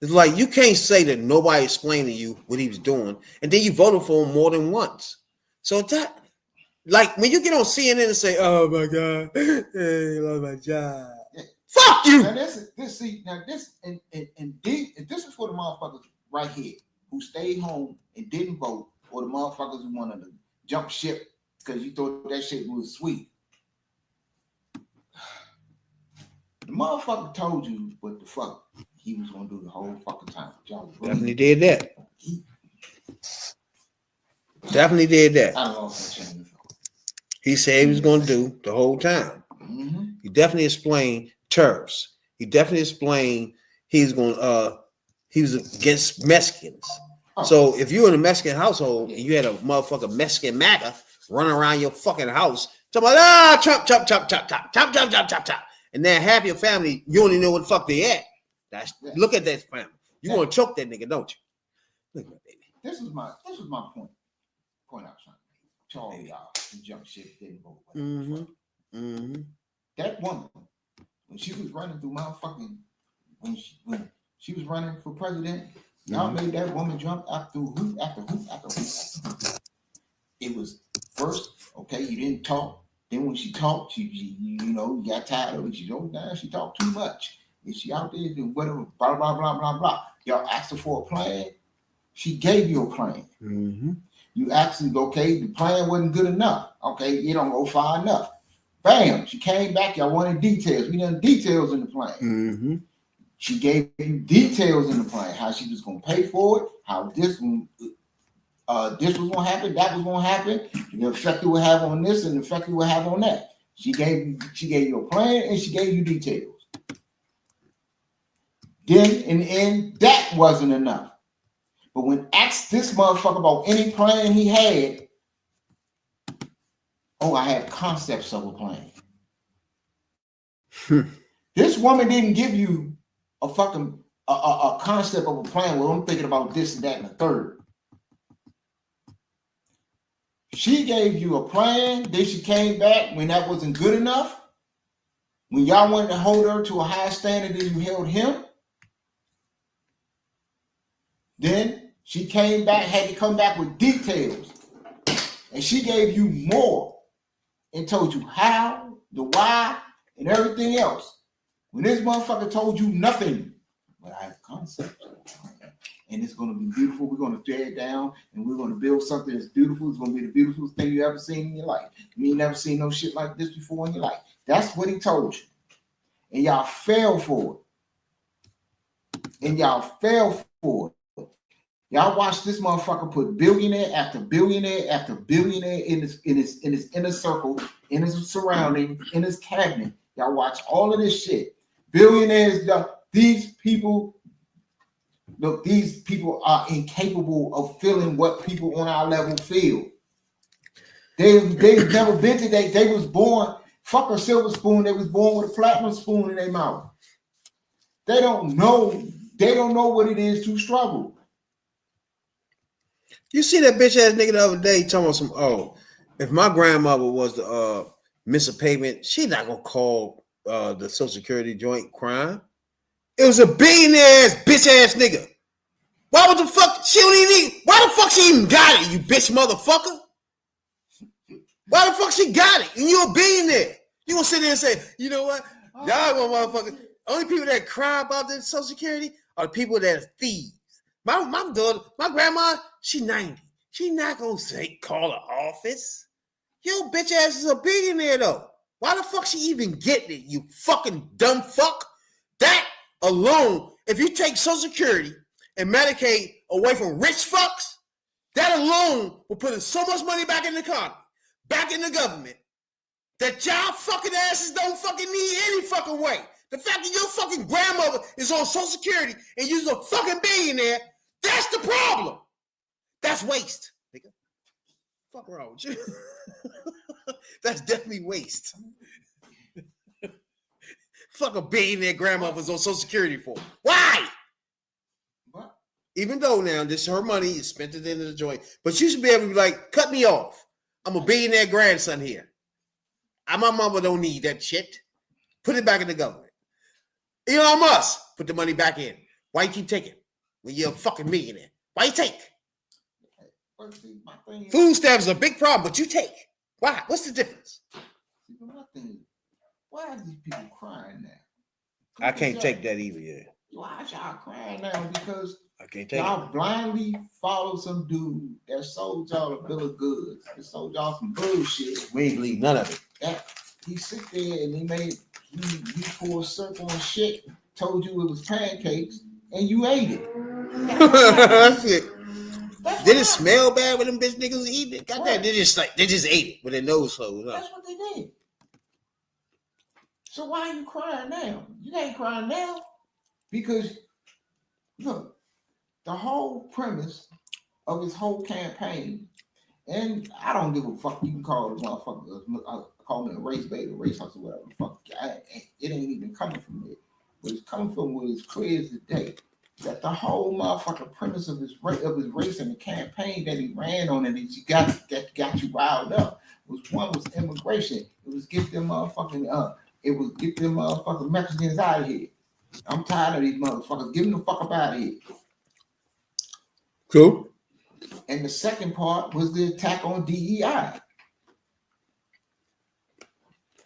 It's like you can't say that nobody explained to you what he was doing, and then you voted for him more than once. So that, like, when you get on CNN and say, "Oh my God, I love my job," fuck you. Now this is for the motherfuckers right here who stayed home and didn't vote, or the motherfuckers who wanted to jump ship because you thought that shit was sweet. The motherfucker told you what the fuck he was gonna do the whole fucking time. Y'all Definitely did that. Definitely did that. I lost my chain of thought. He said he was going to do the whole time. Mm-hmm. He definitely explained tariffs. He definitely explained he was against Mexicans. Oh. So if you were in a Mexican household and you had a motherfucking Mexican MAGA running around your fucking house, talking about chop, chop, chop, chop, chop, chop, chop, chop, chop, chop, and then half your family, you don't even know what the fuck they at. Look at that family. You want to choke that nigga, don't you? Look at my baby. This was my point. Point out something to all y'all who jump shit didn't vote. That woman, when she was running through motherfucking, when she was running for president, y'all made that woman jump after hoop after hoop after hoop after hoop. It was first, okay, you didn't talk. Then when she talked, you got tired of it. She goes down, she talked too much. And she out there doing whatever, blah, blah, blah, blah, blah. Y'all asked her for a plan. She gave you a plan. Mm-hmm. You actually, okay, the plan wasn't good enough. Okay, you don't go far enough. Bam, she came back. Y'all wanted details. We done details in the plan. Mm-hmm. She gave you details in the plan, how she was going to pay for it, how this was going to happen, that was going to happen, the effect it would have on this and the effect it would have on that. She gave you a plan and she gave you details. Then in the end, that wasn't enough. But when asked this motherfucker about any plan he had, I had concepts of a plan. This woman didn't give you a fucking a concept of a plan. Well, I'm thinking about this and that and the third. She gave you a plan. Then she came back when that wasn't good enough. When y'all wanted to hold her to a higher standard than you held him. Then she came back, had to come back with details. And she gave you more and told you how, the why, and everything else. When this motherfucker told you nothing, but I have a concept. And it's going to be beautiful. We're going to tear it down and we're going to build something that's beautiful. It's going to be the beautifulest thing you ever seen in your life. You ain't never seen no shit like this before in your life. That's what he told you. And y'all fell for it. Y'all watch this motherfucker put billionaire after billionaire after billionaire in his inner circle, in his surrounding, in his cabinet. Y'all watch all of this shit. Billionaires, these people are incapable of feeling what people on our level feel. They've never been to that. They was born, fuck a silver spoon, they was born with a platinum spoon in their mouth. They don't know what it is to struggle. You see that bitch ass nigga the other day talking about some, if my grandmother was to miss a payment, she not gonna call the Social Security joint crime. It was a billionaire ass bitch ass nigga. Why would the fuck she don't even need? Why the fuck she even got it, you bitch motherfucker? Why the fuck she got it? And you a billionaire. You gonna sit there and say, you know what? Y'all gonna motherfucker. Only people that cry about the Social Security are the people that are thieves. My daughter, my grandma, she 90. She not gonna call the office. Your bitch ass is a billionaire though. Why the fuck she even getting it, you fucking dumb fuck? That alone, if you take Social Security and Medicaid away from rich fucks, that alone will put in so much money back in the economy, back in the government, that y'all fucking asses don't fucking need any fucking way. The fact that your fucking grandmother is on Social Security and you're a fucking billionaire, that's the problem. That's waste, nigga. Fuck wrong with you. That's definitely waste. Fuck a billionaire grandmother's on Social Security for. Why? What? even though now this is her money, is spent at the end of the joint, but you should be able to be like, cut me off. I'm a billionaire grandson here. My mama don't need that shit. Put it back in the government. Elon Musk, put the money back in. Why you keep taking when you're a fucking millionaire? Why you take? But see, my thing is, Food stamps is a big problem, but you take. Why? What's the difference? see, my thing is, why are these people crying now? I can't take that either, yeah. Why is y'all crying now? Because I can't take y'all it. blindly follow some dude that sold y'all a bill of goods. That sold y'all some bullshit. We ain't believe none of it. That he sit there and he poured syrup on shit, told you it was pancakes, and you ate it. Shit. That's Did what it smell bad when them bitch niggas was eating it? Goddamn, Right. they just ate it with their nose closed. Huh? That's what they did. So why are you crying now? You ain't crying now because look, the whole premise of his whole campaign, and I don't give a fuck. You can call it motherfucker, call me a race bait, a race hustle, whatever the fuck. It ain't even coming from there. But it's coming from what is clear as the day. That the whole motherfucking premise of his race and the campaign that he ran on and that got you riled up was immigration. It was get them motherfucking Mexicans out of here. I'm tired of these motherfuckers. Get them the fuck up out of here. Cool. And the second part was the attack on DEI,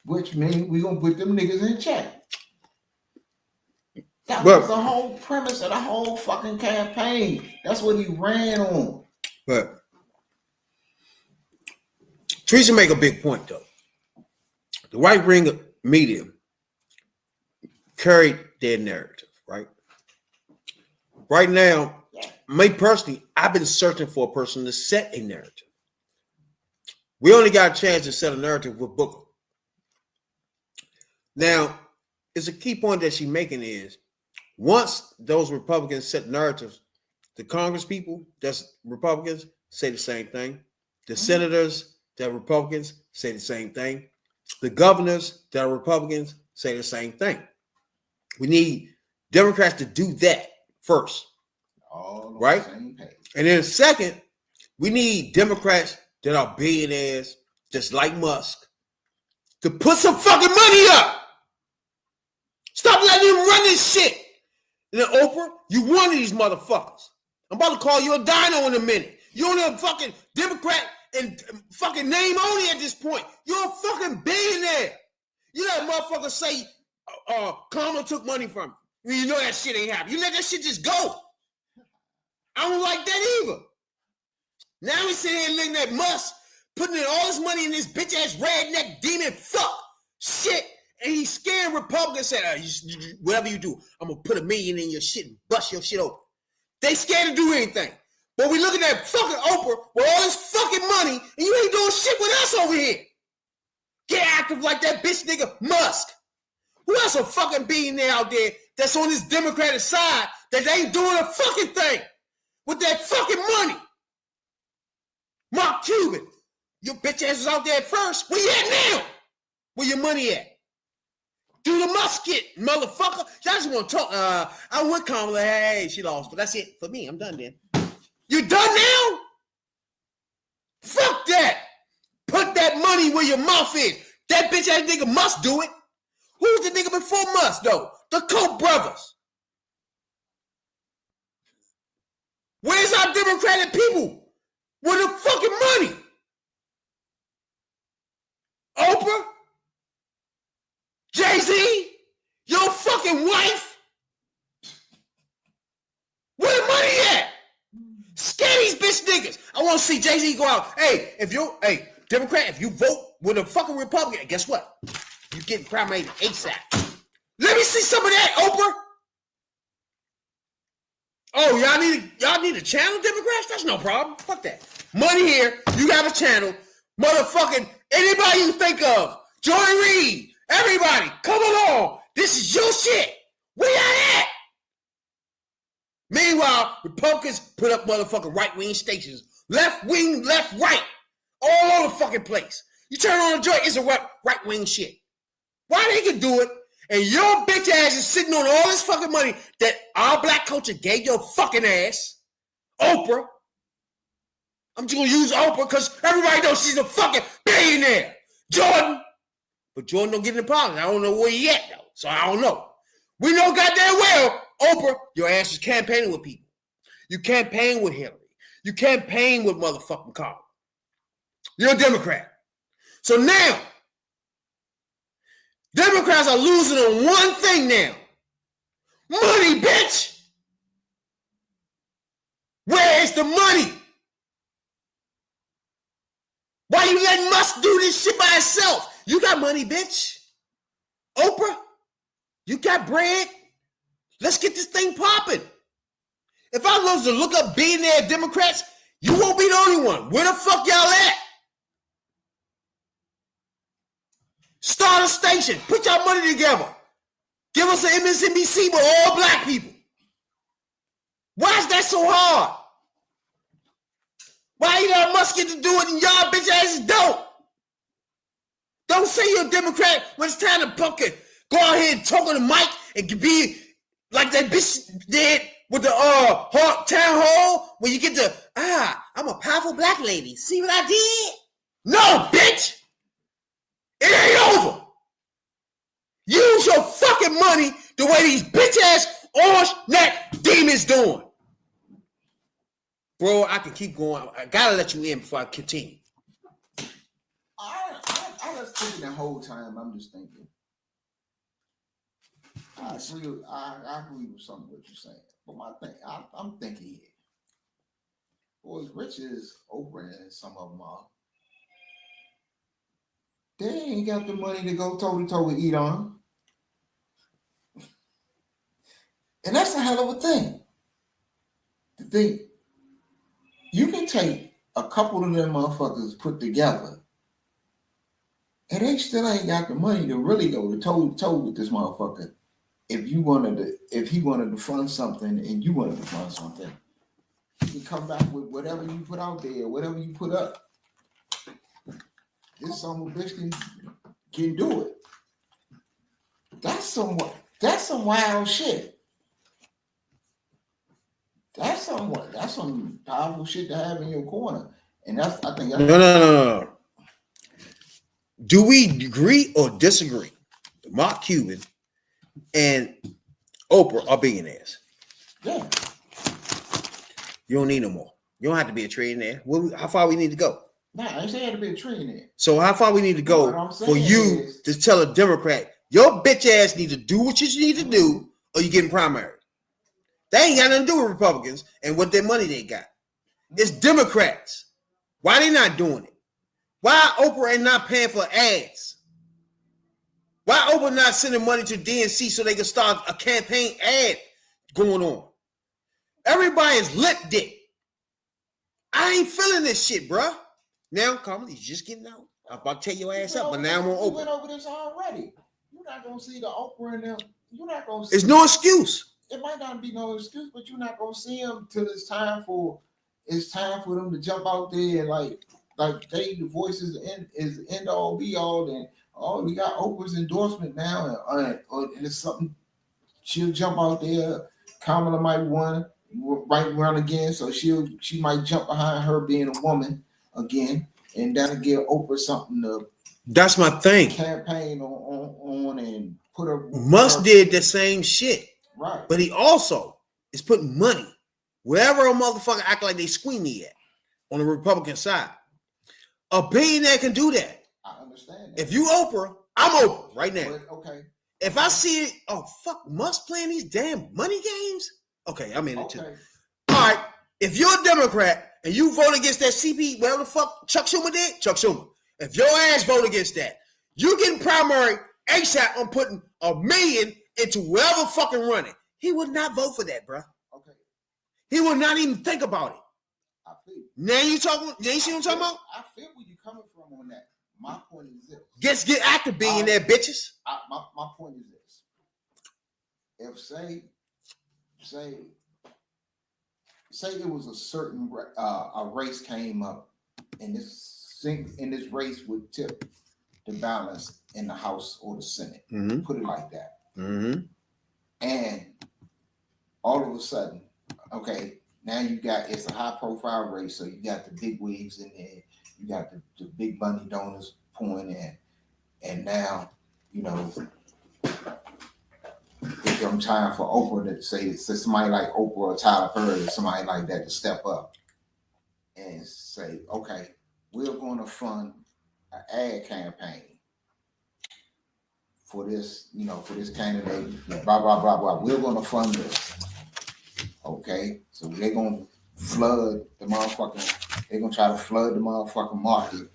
which means we're gonna put them niggas in check. That was the whole premise of the whole fucking campaign. That's what he ran on. But Teresa make a big point though. The right wing media carried their narrative, right? Right now, me personally, I've been searching for a person to set a narrative. We only got a chance to set a narrative with Booker. Now, it's a key point that she's making is once those Republicans set narratives, the Congress people that's Republicans say the same thing. The senators that are Republicans say the same thing. The governors that are Republicans say the same thing. We need Democrats to do that first. All on right? the same page. And then second, we need Democrats that are billionaires, just like Musk, to put some fucking money up. Stop letting him run this shit. And then Oprah, you one of these motherfuckers. I'm about to call you a dino in a minute. You're only a fucking Democrat and fucking name only at this point. You're a fucking billionaire. You let motherfuckers say Kamala took money from you. You know that shit ain't happening. You let that shit just go. I don't like that either. Now we sitting here looking at Musk putting in all his money in this bitch ass redneck demon fuck shit, and he's scaring Republicans. Saying, whatever you do, I'm gonna put $1 million in your shit and bust your shit open. They scared to do anything. But we looking at fucking Oprah with all this fucking money, and you ain't doing shit with us over here. Get active like that bitch nigga Musk. Who else a fucking billionaire out there that's on this Democratic side that they ain't doing a fucking thing with that fucking money? Mark Cuban, your bitch ass was out there at first. Where you at now? Where your money at? Do the musket, motherfucker. Y'all just want to talk. I would Kamala. Hey, she lost, but that's it for me. I'm done then. You done now? Fuck that. Put that money where your mouth is. That bitch ass nigga must do it. Who's the nigga before Musk though? The Koch brothers. Where's our Democratic people with the fucking money? Oprah? Jay-Z? Your fucking wife? Where the money at? Scare these bitch niggas. I want to see Jay-Z go out. Hey, Democrat, if you vote with a fucking Republican, guess what? You getting primated ASAP. Let me see some of that, Oprah. Oh, y'all need a channel, Democrats? That's no problem. Fuck that. Money here. You got a channel. Motherfucking anybody you think of. Joy Reid. Everybody, come along. This is your shit. Where y'all at? Meanwhile, Republicans put up motherfucking right-wing stations. Left wing, left, right. All over the fucking place. You turn on a joint, it's a right-wing shit. Why they can do it, and your bitch ass is sitting on all this fucking money that our black culture gave your fucking ass. Oprah. I'm just gonna use Oprah because everybody knows she's a fucking billionaire. Jordan. But Jordan don't get in the politics. I don't know where he at though. So I don't know. We know goddamn well, Oprah, your ass is campaigning with people. You campaign with Hillary. You campaign with motherfucking Carter. You're a Democrat. So now, Democrats are losing on one thing now. Money, bitch. Where is the money? Why you letting Musk do this shit by himself? You got money, bitch. Oprah, you got bread. Let's get this thing popping. If I was to look up billionaire Democrats, you won't be the only one. Where the fuck y'all at? Start a station. Put y'all money together. Give us an MSNBC with all black people. Why is that so hard? Why Elon Musk get to do it and y'all bitch asses don't? Don't say you're a Democrat when it's time to fucking go out here and talk on the mic and be like that bitch did with the town hall when you get to, I'm a powerful black lady. See what I did? No, bitch. It ain't over. Use your fucking money the way these bitch ass orange neck demons doing. Bro, I can keep going. I gotta let you in before I continue. I was thinking the whole time. I'm just thinking. I agree with some of what you're saying. But I'm thinking here. Well, as rich as Oprah and some of them are, they ain't got the money to go toe to toe with Elon. And that's a hell of a thing. To think you can take a couple of them motherfuckers put together, and they still ain't got the money to really go to toe with this motherfucker. If he wanted to fund something and you wanted to fund something, you can come back with whatever you put out there, whatever you put up. This son of a bitch can do it. That's some wild shit. That's some powerful shit to have in your corner. And I think that's No. Do we agree or disagree? Mark Cuban and Oprah are billionaires. Yeah. You don't need no more. You don't have to be a trillionaire. How far we need to go? Nah, I ain't saying to be a trillionaire. So how far we need to go for you to tell a Democrat, your bitch ass need to do what you need to do or you getting primary? They ain't got nothing to do with Republicans and what their money they got. It's Democrats. Why they not doing it? Why Oprah ain't not paying for ads? Why Oprah not sending money to DNC so they can start a campaign ad going on? Everybody is lip dick. I ain't feeling this shit, bro. Now, Carmen, you just getting out. I'm about to tear your ass up, but now I'm on Oprah. We went over this already. You're not gonna see the Oprah and them. You're not gonna see. There's no excuse. It might not be no excuse, but you're not gonna see them till it's time for them to jump out there and like they the voice is the end all be all. And we got Oprah's endorsement now, and it's something she'll jump out there. Kamala might win right round again, so she might jump behind her being a woman again, and that'll give Oprah something to. That's my thing. Campaign on and put her. Musk did the same shit. Right. But he also is putting money wherever a motherfucker act like they squeamy at on the Republican side. A billionaire can do that. I understand that. If you Oprah, I'm Oprah right now. But, okay. If I see it, fuck, Musk playing these damn money games? Okay, I'm in it too. All right, if you're a Democrat and you vote against that CP, whatever the fuck Chuck Schumer did, Chuck Schumer. If your ass vote against that, you getting primary ASAP on putting $1 million into whoever fucking running. He would not vote for that, bro. Okay. He would not even think about it. I feel. Now you talking? You see what I'm talking about? I feel where you coming from on that. My point is this. Get active, billionaire bitches. My point is this. If say it was a certain a race came up, and this race would tip the balance in the House or the Senate. Mm-hmm. Put it like that. Mm-hmm. And all of a sudden, okay, Now you got, it's a high profile race, so you got the big wigs in there, you got the big money donors pouring in, and now, you know, it come time for Oprah to say somebody like Oprah or Tyler Perry or somebody like that to step up and say, okay, we're going to fund an ad campaign for this, you know, for this candidate, blah, blah, blah, blah. We're going to fund this. Okay, so they're going to flood the motherfucking, they're going to try to flood the motherfucking market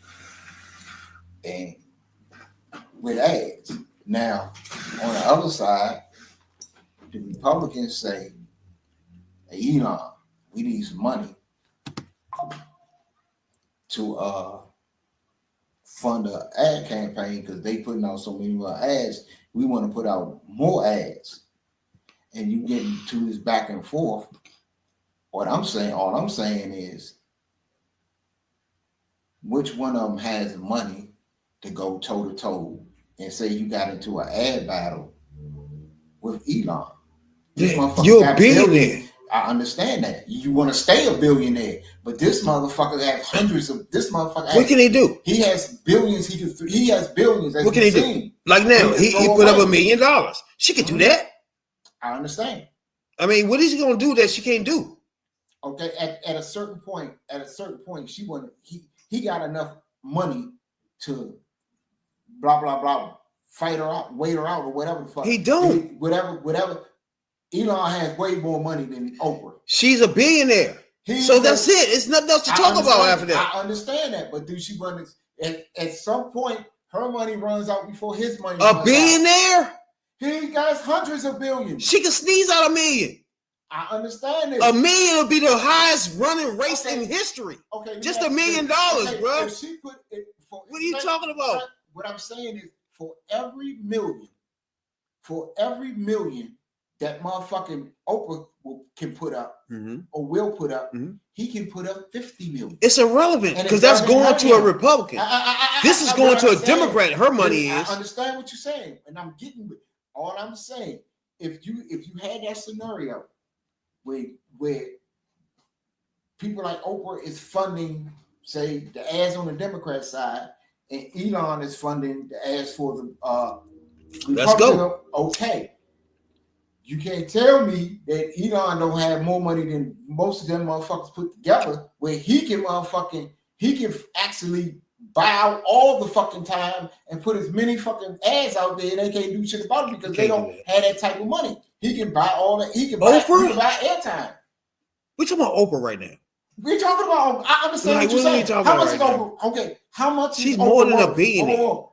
and with ads. Now, on the other side, the Republicans say, hey, Elon, we need some money to fund an ad campaign because they putting out so many more ads. We want to put out more ads. And you get into this back and forth. All I'm saying is, which one of them has the money to go toe to toe and say you got into an ad battle with Elon? You're a billionaire. I understand that. You want to stay a billionaire, but this motherfucker has hundreds of. This motherfucker. What can he do? He has billions. He has billions. What can he do? Like now, he put up $1 million. She could do that. I understand. I mean, what is he gonna do that she can't do? Okay, at a certain point, she wouldn't. He got enough money to blah blah blah, fight her out, wait her out, or whatever the fuck. He don't. Whatever. Elon has way more money than Oprah. She's a billionaire. So that's it. It's nothing else to talk about after that. I understand that, but do she run at some point her money runs out before his money? A billionaire? Out. He got hundreds of billions. She can sneeze out $1 million. I understand it. $1 million will be the highest running race in history. Okay, just $1 million, bro. If she put it for, what are you talking about? What I'm saying is, for every million that motherfucking Oprah can put up or will put up, he can put up 50 million. It's irrelevant because that's going to a Republican. This is going to a Democrat. Her money is. I understand what you're saying, and I'm getting with all I'm saying. If you had that scenario where people like Oprah is funding, say, the ads on the Democrat side, and Elon is funding the ads for the let's go. Okay. You can't tell me that Elon don't have more money than most of them motherfuckers put together, where he can actually buy out all the fucking time and put as many fucking ads out there, and they can't do shit about it because they don't have that type of money. He can buy all that. He can buy airtime. We're talking about Oprah right now. We're talking about. I understand what you're saying. How much is Oprah? Okay, how much? She's more than $1 billion.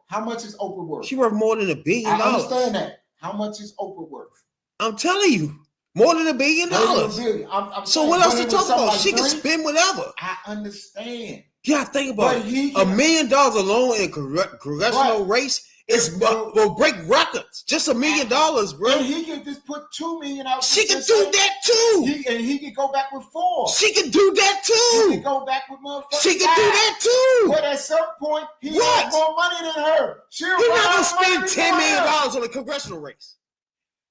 How much is Oprah worth? She worth more than $1 billion. I understand that. How much is Oprah worth? I'm telling you, more than $1 billion. So what else to talk about? She can spend whatever. I understand. Yeah, think about it. $1 million alone in congressional race will break records. Just $1 million, bro. And he can just put $2 million out. She can do that too. And he can go back with 4. She can do that too. He can go back with motherfuckers. She can do that too. But at some point, he has more money than her. He's not gonna spend $10 million on a congressional race.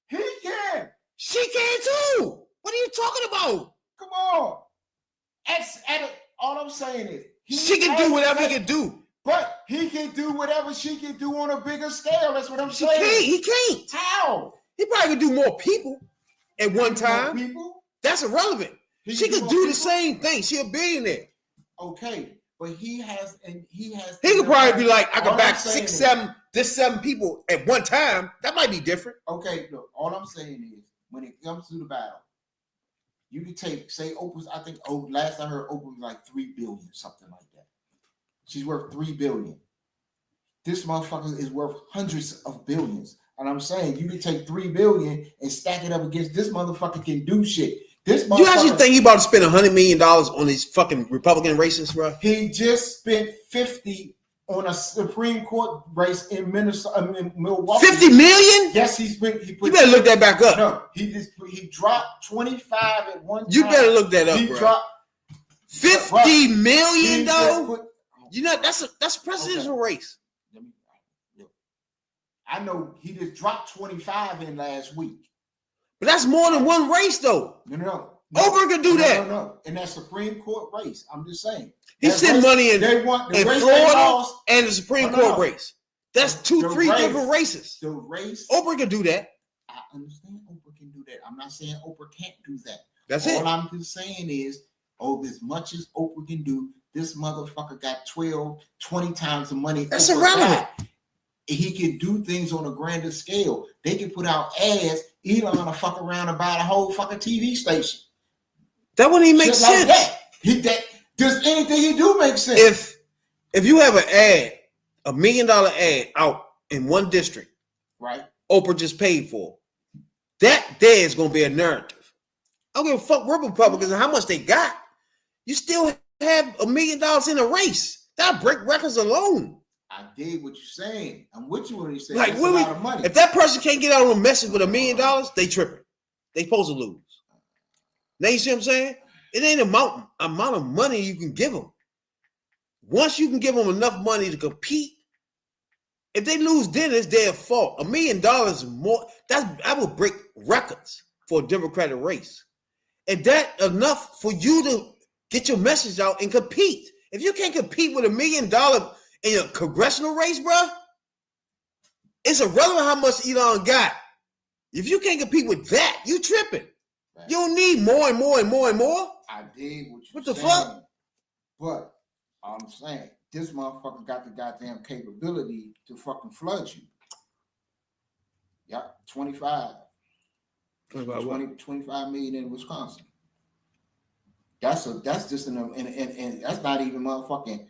He can. She can too. What are you talking about? Come on. All I'm saying is she can do whatever he can do. But he can do whatever she can do on a bigger scale. That's what I'm saying. He can't. How? He probably could do more people at one time. People? That's irrelevant. She could do the same thing. She a billionaire. Okay. But he could probably be like, I could back 7 people at one time. That might be different. Okay, look, all I'm saying is when it comes to the battle, you can say Oprah's, I think last I heard Oprah was like 3 billion, something like that. She's worth 3 billion. This motherfucker is worth hundreds of billions. And I'm saying you can take 3 billion and stack it up against this motherfucker can do shit. You actually think you about to spend $100 million on these fucking Republican races, bro? He just spent 50 on a Supreme Court race in Minnesota, in Milwaukee. 50 million? Yes, he put. You better look that back up. No, he dropped 25 at one time. You better look that up, he bro. Dropped $50 million though. You know that's a presidential race. I know he just dropped 25 in last week. But that's more than one race, though. No. Oprah can do that. No. In that Supreme Court race, I'm just saying. He sent money in Florida and the Supreme Court race. That's three different races. The race. Oprah can do that. I understand Oprah can do that. I'm not saying Oprah can't do that. That's it. All I'm just saying is, as much as Oprah can do, this motherfucker got 12, 20 times the money. That's irrelevant. He can do things on a grander scale. They can put out ads. Elon will fuck around and buy the whole fucking TV station. That wouldn't even make sense. Like that. Does anything he do make sense? If you have an ad, $1 million ad out in one district, right? Oprah just paid for. That there is going to be a narrative. I don't give a fuck Republicans and how much they got. You still have $1 million in a race. That break records alone. I dig what you're saying. I'm with you when you say like, that's a lot of money. If that person can't get out on a message with $1 million, they tripping. They supposed to lose. Now you see what I'm saying? It ain't amount of money you can give them. Once you can give them enough money to compete, if they lose, then it's their fault. $1 million more. I will break records for a Democratic race. And that enough for you to get your message out and compete. If you can't compete with $1 million in a congressional race, bro, it's irrelevant how much Elon got. If you can't compete with that, you tripping. Right. You don't need more and more and more and more. I did what the fuck? But I'm saying this motherfucker got the goddamn capability to fucking flood you. Yeah, 25 million in Wisconsin. That's just and that's not even motherfucking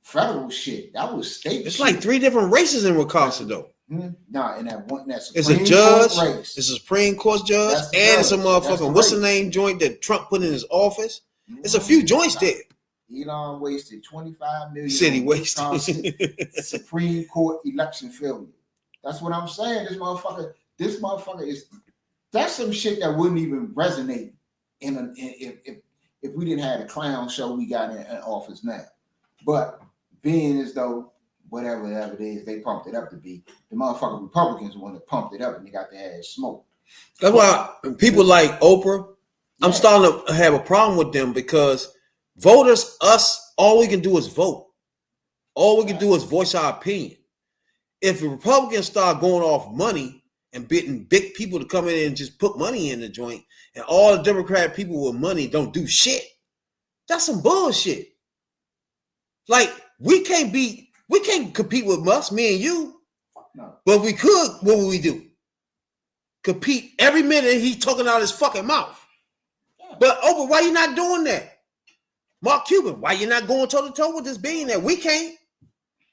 federal shit. That was state. It's shit. like 3 different races in Wisconsin though. Nah, in that it's a judge, race. it's a Supreme Court judge, and it's a motherfucking what's the name joint that Trump put in his office. It's a few joints there. Elon wasted $25 million. City wasted. Supreme Court election failure. That's what I'm saying. This motherfucker is. That's some shit that wouldn't even resonate if we didn't have the clown show we got in office now. But being as though whatever it is they pumped it up to be, the motherfucking Republicans want to pump it up and they got their ass smoked. That's why people like Oprah, I'm starting to have a problem with them because voters, all we can do is vote. All we can do is voice our opinion. If the Republicans start going off money and getting big people to come in and just put money in the joint, and all the Democrat people with money don't do shit, that's some bullshit. Like, we can't compete with us, me and you. No. But if we could, what would we do? Compete every minute he's talking out his fucking mouth. Yeah. But Oprah, why you not doing that? Mark Cuban, why you not going toe to toe with this billionaire? We can't.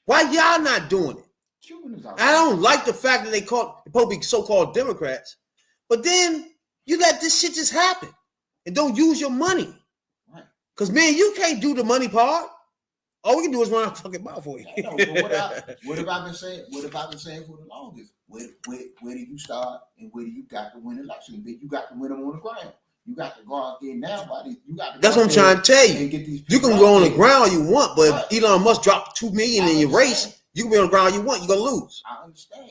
Why y'all not doing it? I don't like the fact that they call the so-called Democrats, but then you let this shit just happen and don't use your money. Right. Because man, you can't do the money part. All we can do is run our fucking mouth for you. But what have I been saying? What have I been saying for the longest? Where do you start and where do you got to win elections? You got to win them on the ground. You got to go out there now, buddy. That's what I'm trying to tell you. You can go on the ground all you want, but if Elon Musk dropped $2 million in your race, you can be on the ground you want. You're gonna lose. I understand.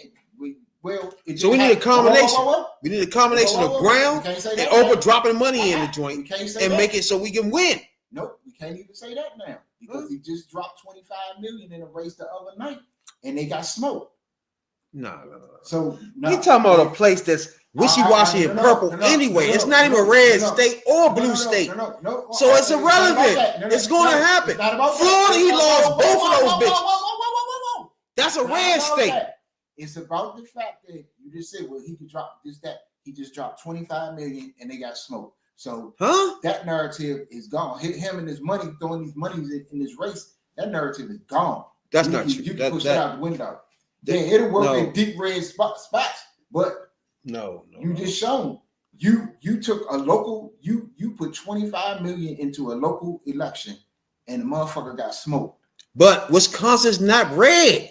So we need a combination. We need a combination of ground and Oprah dropping money in the joint and make it so we can win. Nope, we can't even say that now because he just dropped $25 million in a race the other night and they got smoked. No. So we talking about a place that's wishy-washy and purple anyway. It's not even a red state or blue state. So it's irrelevant. It's going to happen. Florida, he lost both of those bitches. That's a red state. It's about the fact that you just said, well, he could drop this, that. He just dropped $25 million and they got smoked. So that narrative is gone. Him and his money, throwing these monies in this race, that narrative is gone. That's not true. You can push it out the window. Yeah, it'll work in deep red spots, but you just shown you took a local, you put $25 million into a local election and the motherfucker got smoked. But Wisconsin's not red.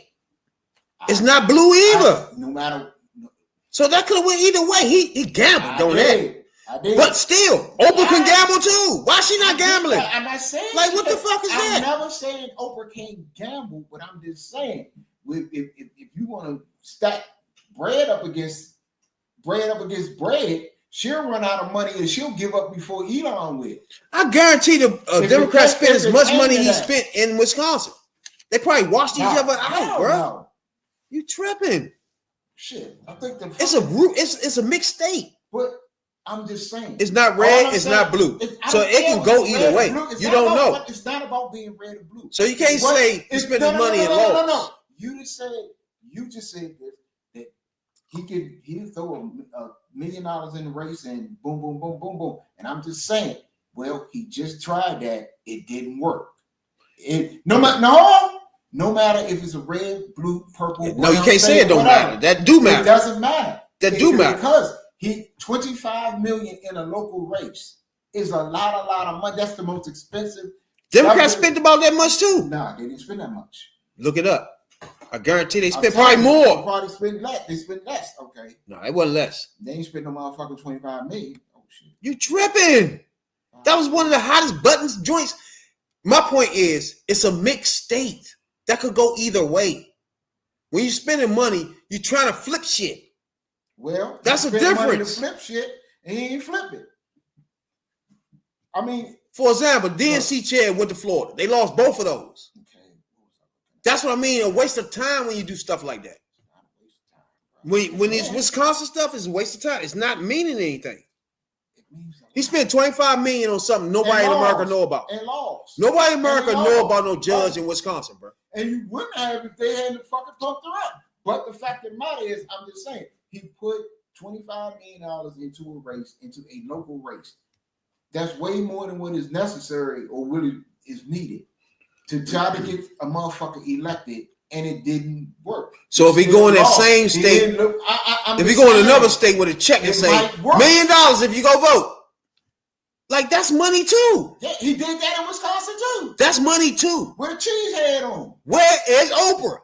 It's not blue either. No matter. So that could have went either way. He gambled on that. But still, Oprah can gamble too. Why is she not gambling? I'm not saying like what the fuck is that? I'm never saying Oprah can't gamble, but I'm just saying if you want to stack bread up against bread, she'll run out of money and she'll give up before Elon will. I guarantee the If Democrats it- spent if as it much came money to he that. spent in Wisconsin. They probably washed each other out, Hell bro. no. You tripping? Shit, I think the It's a it's a mixed state. But I'm just saying, It's not All red. I'm It's saying not blue. is I So don't it care can if go it's either red or way. blue. It's You not don't about- know. It's not about being red or blue. So you can't What- say you it's- spent no, the no, money no, in no, laws. no, no. You just said this, that he'd throw $1 million in the race and boom, boom, boom, boom, boom. And I'm just saying, well, he just tried that. It didn't work. No matter if it's a red, blue, purple. No, you brown, can't say it state, don't whatever. matter. That do It matter. doesn't matter. That do matter. Because he $25 million in a local race is a lot of money. That's the most expensive. Democrats That's- spent about that much too. Nah, they didn't spend that much. Look it up. I guarantee they I'm spent telling probably you, They more. probably spent less. They spent less. Okay. No, it wasn't less. They ain't spent no motherfucking 25 million. Oh shit. You tripping? That was one of the hottest buttons joints. My point is, it's a mixed state that could go either way. When you're spending money, you're trying to flip shit. Well, That's he a spent money difference. To flip shit, and he ain't flip it. I mean, For example, DNC chair went to Florida. They lost both of those. okay. That's what I mean. A waste of time when you do stuff like that. When it's Wisconsin stuff, it's a waste of time. It's not meaning anything. It means a He lot. spent $25 million on something nobody in And America laws. know about. And laws. Nobody in America And know laws. about no judge in Wisconsin, bro. And you wouldn't have if they hadn't fucking pumped her up. But the fact of the matter is, I'm just saying, he put $25 million into a race, into a local race. That's way more than what is necessary or really is needed to try to get a motherfucker elected, and it didn't work. So if he go in that same state, if he go in another state with a check and It say might work. $1 million if you go vote, like that's money too. Yeah, he did that in Wisconsin too. That's money too. With a cheese head on. Where is Oprah?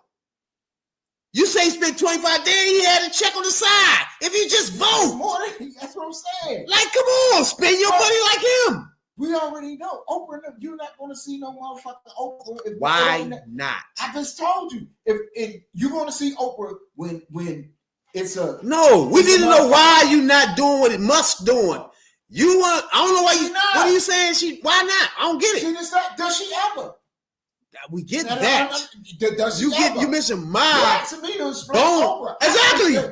You say he spent 25, then he had a check on the side. If you just vote, More than, that's what I'm saying. like, come on, spend your money like him. We already know Oprah. You're not going to see no motherfucking Oprah. If Why not? I just told you. If you're going to see Oprah when it's a No, we It's need to a know motherfucker. why you not doing what it must doing. You want? I don't know why you. She not. What are you saying? Why not? I don't get she it. just not, does she ever? We get Now, that. Does she You ever? mentioned You're my. asking me to explain Boom. Oprah. Exactly. I'm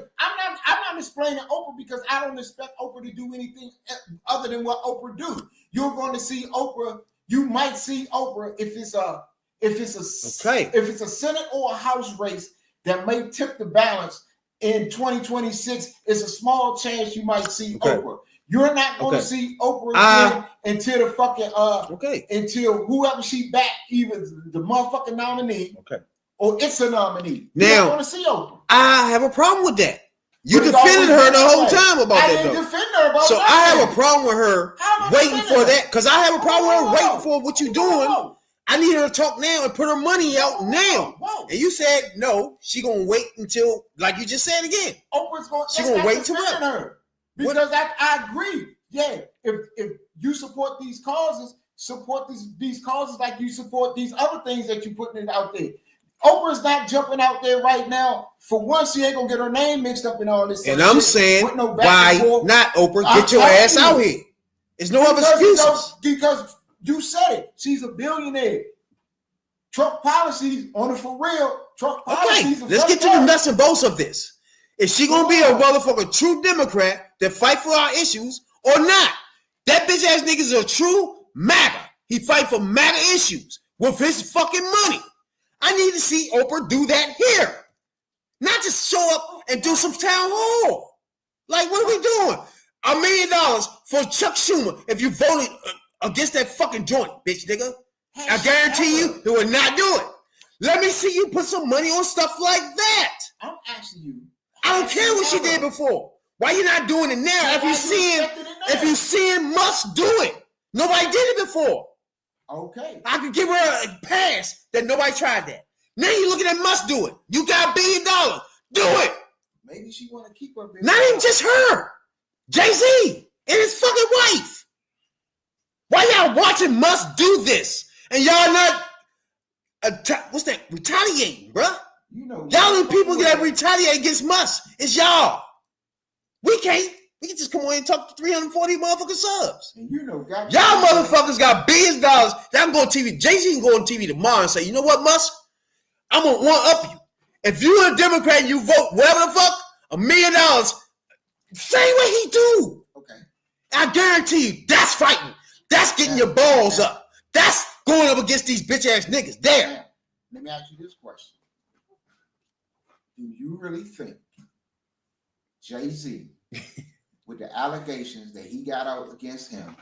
not explaining Oprah because I don't expect Oprah to do anything other than what Oprah do. You're going to see Oprah. You might see Oprah if it's a Okay. if it's a Senate or a House race that may tip the balance in 2026. It's a small chance you might see Okay. Oprah. You're not going Okay. to see Oprah again until the fucking Okay. until whoever she back, either the motherfucking nominee Okay. or it's a nominee. Now- You're not going to see Oprah. I have a problem with that. You But it's defended always her the been whole that way. time about I that didn't though. defend her about So I nothing. have a problem with her How am I waiting defending for her? that because I have a problem with her waiting for what you're doing. Whoa, I need her to talk now and put her money out now. whoa. And you said no, she gonna wait until, like you just said again. Oprah's going. She that's gonna not wait till defending what? her because I agree. Yeah, if you support these causes, support these causes like you support these other things that you're putting it out there. Oprah's not jumping out there right now. For once, she ain't gonna get her name mixed up in all this. And other I'm shit saying, with no back why and forth. not, Oprah? I'm Get your telling ass you. out here. There's no other excuses. Because you said it. She's a billionaire. Trump policies on it for real. Trump Okay, policies. are let's for get to her. the nuts and bolts of this. Is she gonna be a motherfucking true Democrat that fight for our issues or not? That bitch ass nigga's a true MAGA. He fight for MAGA issues with his fucking money. I need to see Oprah do that here. Not just show up and do some town hall. Like, what are we doing? $1 million for Chuck Schumer if you voted against that fucking joint, bitch nigga. I guarantee you they will not do it. Let me see you put some money on stuff like that. I'm asking you. I don't care what she did before. Why you not doing it now? If you seeing must do it. Nobody did it before. Okay. I could give her a pass that nobody tried that. Now you looking at must do it. You got $1 billion. Do it. Maybe she want to keep her. Not even just her. Jay-Z and his fucking wife. Why y'all watching must do this? And y'all not what's that? Retaliating, bruh. You know, Y'all the people that retaliate against must. It's y'all. We can't. We can just come on and talk to 340 motherfucking subs. And you know, God, Y'all motherfuckers got billions of dollars. Y'all can go on TV. Jay-Z can go on TV tomorrow and say, you know what, Musk? I'm going to one-up you. If you're a Democrat and you vote whatever the fuck, $1 million, same way he do. Okay. I guarantee you, that's fighting. That's getting your balls up. That's going up against these bitch-ass niggas. There. Now, let me ask you this question. Do you really think Jay-Z, with the allegations that he got out against him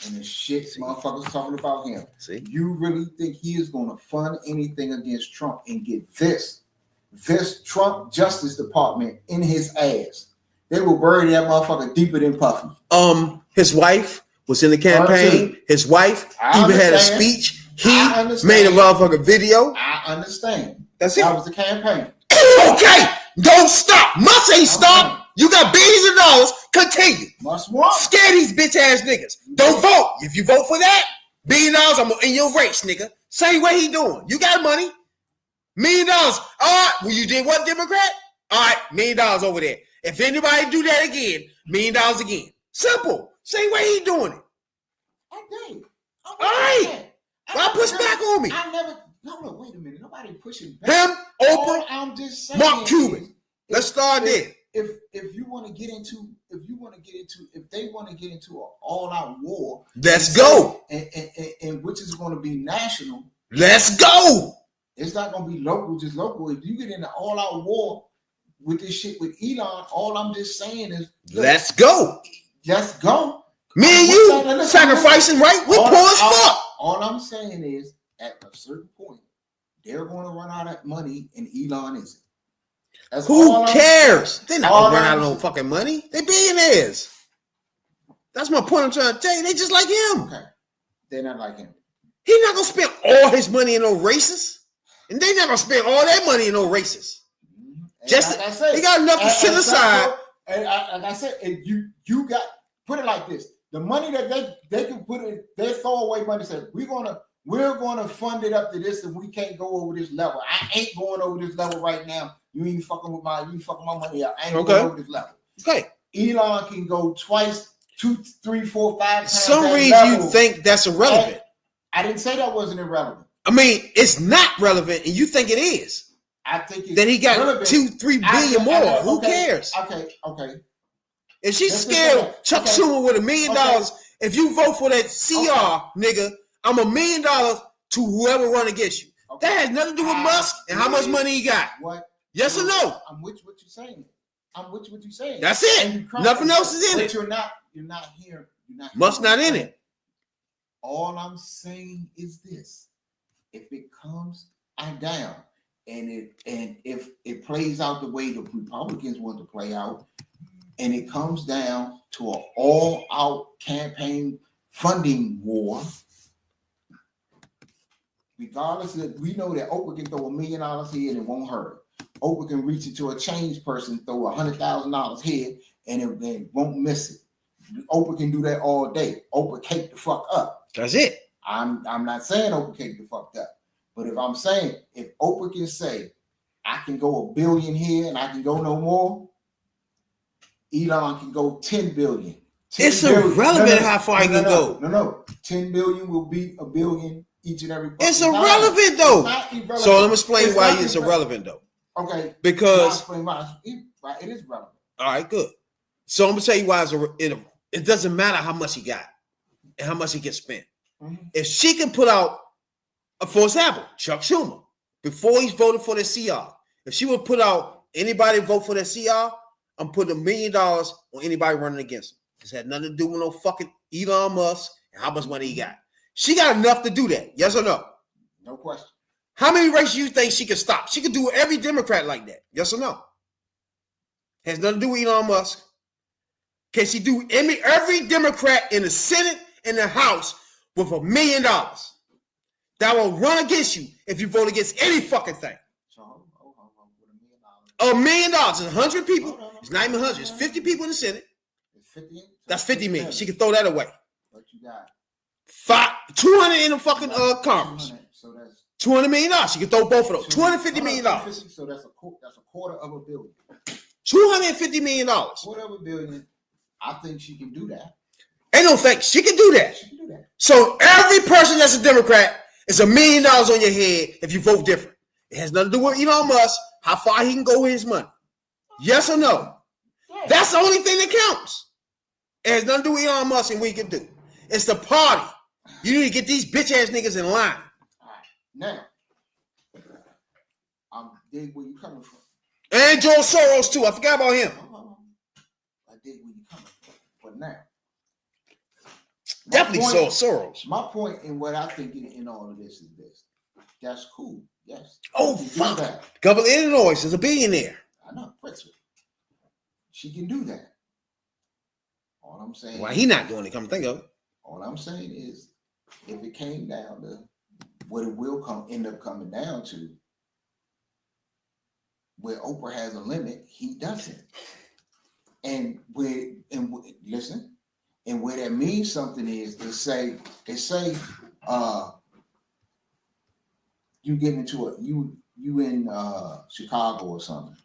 and the shit motherfuckers talking about him, you really think he is going to fund anything against Trump and get this Trump Justice Department in his ass? They will bury that motherfucker deeper than Puffy. His wife was in the campaign. His wife even had a speech. He made a motherfucking video. I understand. That's it. That was the campaign. Okay, don't stop. Must ain't stop. You got billions of dollars. Continue. Must want. Scare these bitch ass niggas. Don't vote. If you vote for that, $1 billion, I'm in your race, nigga. Same way he doing. You got money. $1 million. All right. Well, you did what, Democrat? All right, $1 million over there. If anybody do that again, $1 million again. Simple. Same way he doing it. Okay. All right. Why push back on me? I never. No, wait a minute. Nobody pushing back. Him, Oprah, I'm just saying, Mark Cuban. Let's start there. If you want to get into, if they want to get into an all-out war, let's go. And which is going to be national. Let's go. It's not going to be local, just local. If you get in an all-out war with this shit with Elon, all I'm just saying is, let's go. Let's go. Me and you sacrificing, right? We're poor as fuck. All I'm saying is, at a certain point, they're going to run out of money, and Elon isn't. Who cares? They're not going to run out of no fucking money. They're billionaires. That's my point I'm trying to tell you. They just like him. Okay. They're not like him. He's not going to spend all his money in no races. And they're not going to spend all that money in no races. Just like I said, he got enough to sit aside. And like I said, you got, put it like this. The money that they can put in, they throw away money, say, we're gonna fund it up to this, and we can't go over this level. I ain't going over this level right now. You ain't fucking my money up. I ain't going over this level. Okay. Elon can go twice, 2, 3, 4, 5 times. Some reason you think that's irrelevant. I didn't say that wasn't irrelevant. I mean, it's not relevant, and you think it is. I think it's that he got relevant. 2-3 billion more. Who cares? Okay. If she's scared Chuck Schumer with $1 million, if you vote for that CR nigga, I'm $1 million to whoever run against you. Okay. That has nothing to do with Musk and how much money he got. What? Yes or no? I'm with what you're saying. That's it. Nothing else is in it. You're not here. Musk not in it. All I'm saying is this: if it comes down, and if it plays out the way the Republicans want to play out, and it comes down to an all-out campaign funding war, regardless of, we know that Oprah can throw $1 million here and it won't hurt. Oprah can reach into a change person, throw $100,000 here, and it won't miss it. Oprah can do that all day. Oprah cake the fuck up. That's it. I'm not saying Oprah cake the fuck up, but if I'm saying, if Oprah can say, I can go $1 billion here and I can go no more, Elon can go 10 billion. It's irrelevant how far he can go. No. 10 billion will be $1 billion each and every. It's irrelevant though. So let me explain why it's irrelevant though. Okay. Because it is relevant. All right, good. So I'm gonna tell you why it doesn't matter how much he got and how much he gets spent. Mm-hmm. If she can put out, for example, Chuck Schumer, before he's voted for the CR, if she would put out anybody vote for the CR, I'm putting $1 million on anybody running against him. This had nothing to do with no fucking Elon Musk and how much money he got. She got enough to do that. Yes or no? No question. How many races you think she could stop? She could do every Democrat like that. Yes or no? Has nothing to do with Elon Musk. Can she do every Democrat in the Senate and the House with $1 million that will run against you if you vote against any fucking thing? $1 million. It's 100 people. It's not even 100. It's 50 people in the Senate. That's 50 million. She can throw that away. What you got? 200 in the fucking Congress. So that's $200 million. She can throw both of those. $250 million. So that's a quarter of $1 billion. $250 million. Quarter of $1 billion. I think she can do that. Ain't no think she can do that. She can do that. So every person that's a Democrat is $1 million on your head if you vote different. It has nothing to do with Elon Musk, how far he can go with his money. Yes or no? That's the only thing that counts. It has nothing to do with Elon Musk and what he can do. It's the party. You need to get these bitch ass niggas in line. All right. Now, I'm dig where you coming from. And George Soros too. I forgot about him. I dig where you coming from. But now, Definitely point, Soros. My point in what I think in all of this is this. That's cool. Yes. Oh, She can fuck. do that. Governor of Illinois is a billionaire. I know, Princeton. She can do that. All I'm saying. Why he not doing it? Come think of it. All I'm saying is, if it came down to what it will end up coming down to, where Oprah has a limit, he doesn't. And listen, and where that means something is say you get into you in Chicago or something.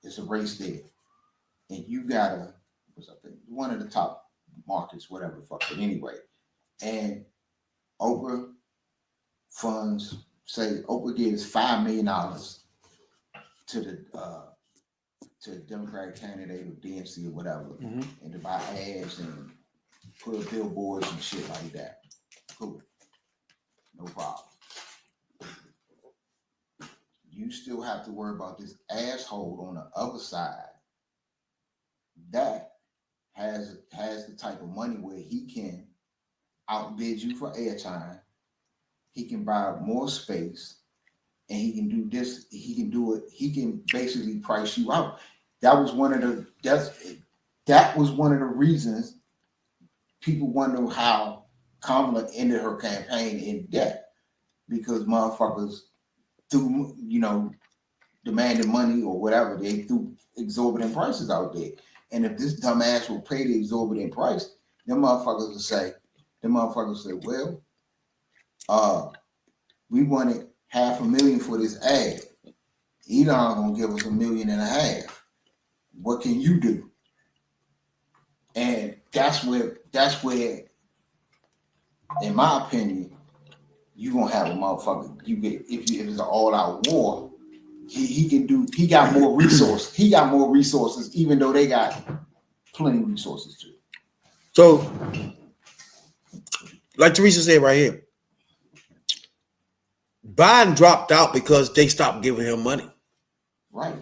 It's a race there, and you got one of the top markets, whatever the fuck. But anyway, and Oprah funds, say Oprah gives $5 million to the Democratic candidate or DNC or whatever, and to buy ads and put up billboards and shit like that. Cool, no problem. You still have to worry about this asshole on the other side that has the type of money where he can outbid you for airtime. He can buy more space, and he can do this. He can do it. He can basically price you out. That was one of the reasons people wonder how Kamala ended her campaign in debt, because motherfuckers threw, demanded money or whatever. They threw exorbitant prices out there. And if this dumbass will pay the exorbitant price, them motherfuckers will say, well, we wanted $500,000 for this ad. Elon gonna give us $1.5 million. What can you do? And that's where, in my opinion, you gonna have a motherfucker. If it's an all-out war, he got more resources. He got more resources, even though they got plenty of resources too. So, like Teresa said right here, Biden dropped out because they stopped giving him money. Right.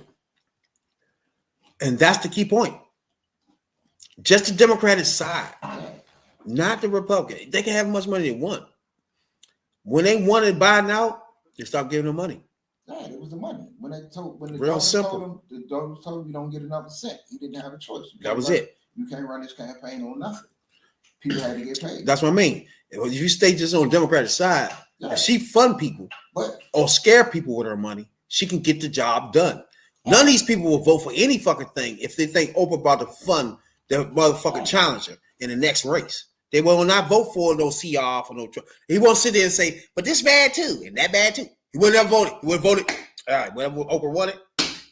And that's the key point. Just the Democratic side, not the Republican. They can have as much money they want. When they wanted Biden out, they stopped giving him money. Yeah, it was the money. When the Real simple. Told him you don't get another cent. He didn't have a choice. That was it. You can't run this campaign on nothing. People had to get paid. That's what I mean. If you stay just on the Democratic side, if she fund people or scare people with her money, she can get the job done. None of these people will vote for any fucking thing if they think Oprah about to fund the motherfucking challenger in the next race. They will not vote for no CR for no Trump. He won't sit there and say, but this bad too, and that bad too. He would never vote it. He would vote it. All right, whatever Oprah wanted,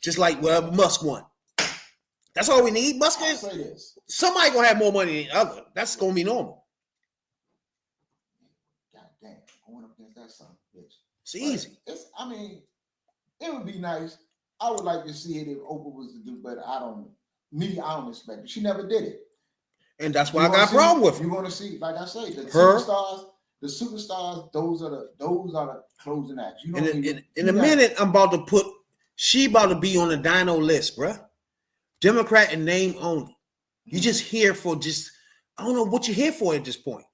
just like whatever Musk won. That's all we need. Musk is somebody gonna have more money than the other. That's gonna be normal. God damn, going up against that son of a bitch. It's easy. It would be nice. I would like to see it if Oprah was to do, but I don't expect it. She never did it. And that's why I got a problem with her. You're gonna see, like I say, the superstars, those are the closing acts. In a minute, she about to be on the dino list, bruh. Democrat in name only. You just here for I don't know what you're here for at this point.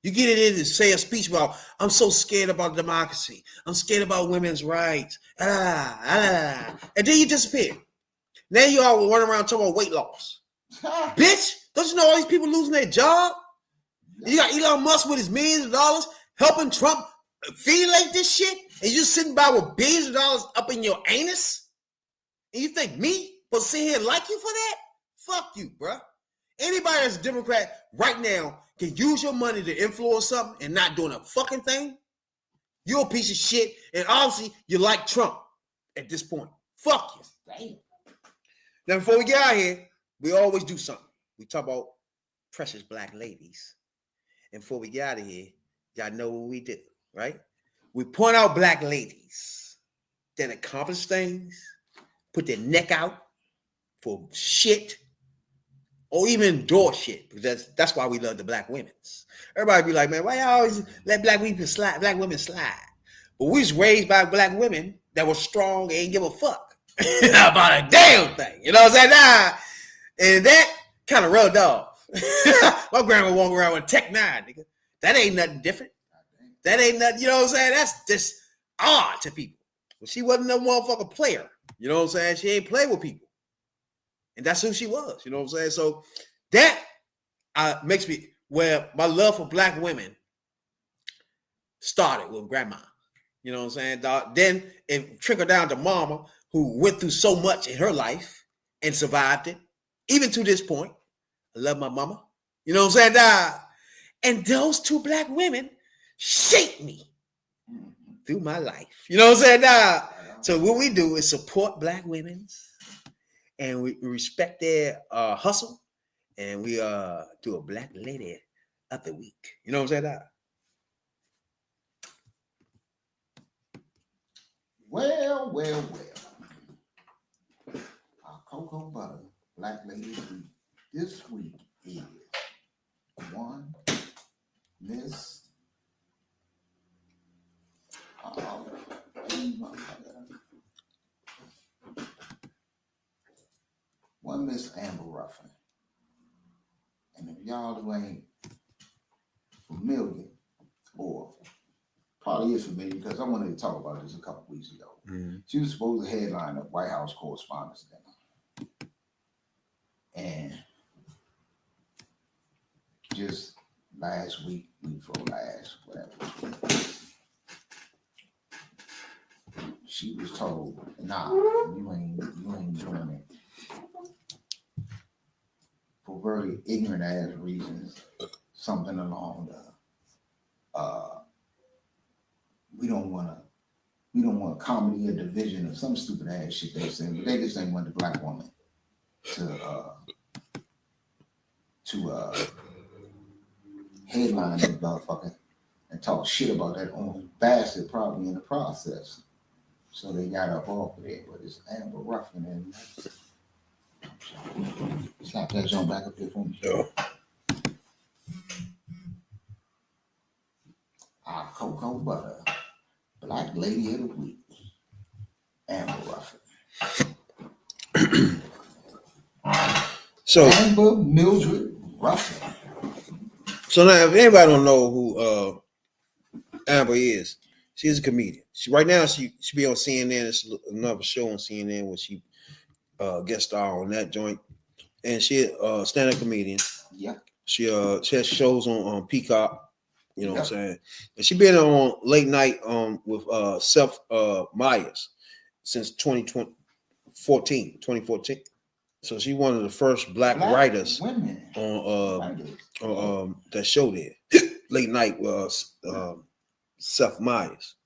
You get in and say a speech about, I'm so scared about democracy. I'm scared about women's rights. And then you disappear. Now you all run around talking about weight loss. Bitch, don't you know all these people losing their job? You got Elon Musk with his millions of dollars helping Trump formulate this shit, and you sitting by with billions of dollars up in your anus? And you think me will sit here and like you for that? Fuck you, bruh. Anybody that's a Democrat right now can use your money to influence something and not doing a fucking thing. You're a piece of shit, and obviously you like Trump at this point. Fuck you. Now, before we get out of here, we always do something. we talk about precious black ladies. And before we get out of here, y'all know what we do, right? We point out black ladies that accomplish things, put their neck out for shit, or even endorse shit, because that's why we love the black women's. Everybody be like, man, why y'all always let black women slide? But we was raised by black women that were strong and ain't give a fuck about a damn thing. You know what I'm saying? And that kind of rubbed off. My grandma walking around with a Tech 9, nigga. That ain't nothing different. That ain't nothing, you know what I'm saying? That's just odd to people. But she wasn't no motherfucking player. You know what I'm saying? She ain't play with people. And that's who she was. You know what I'm saying? So that makes me, where my love for black women started with grandma. You know what I'm saying? Then it trickled down to mama, who went through so much in her life and survived it. Even to this point, I love my mama. You know what I'm saying? And those two black women shaped me through my life. You know what I'm saying? So what we do is support black women, and we respect their hustle, and we do a black lady of the week. You know what I'm saying? Well. Our cocoa butter black lady of the week this week is one Miss Amber Ruffin. And if y'all who ain't familiar, or probably is familiar, because I wanted to talk about this a couple weeks ago. Mm-hmm. She was supposed to headline the White House Correspondents' Dinner. And just last week, she was told, nah, you ain't doing it. For very ignorant ass reasons, something along the we don't want comedy or division or some stupid ass shit they said, but they just ain't want the black woman to headline that motherfucker and talk shit about that orange bastard probably in the process. So they got up off of it, but it's Amber Ruffin and slap that joint back up there for me. Yeah. Our cocoa butter black lady of the week, Amber Ruffin. So Amber Mildred Ruffin. So now, if anybody don't know who Amber is, she's a comedian. Right now she be on CNN. It's another show on CNN where she guest star on that joint, and she a stand-up comedian. Yeah. She has shows on Peacock. You know what I'm saying? And she been on late night with Seth Meyers since 2014. So she's one of the first black writers on that show there. Late night was Seth Meyers,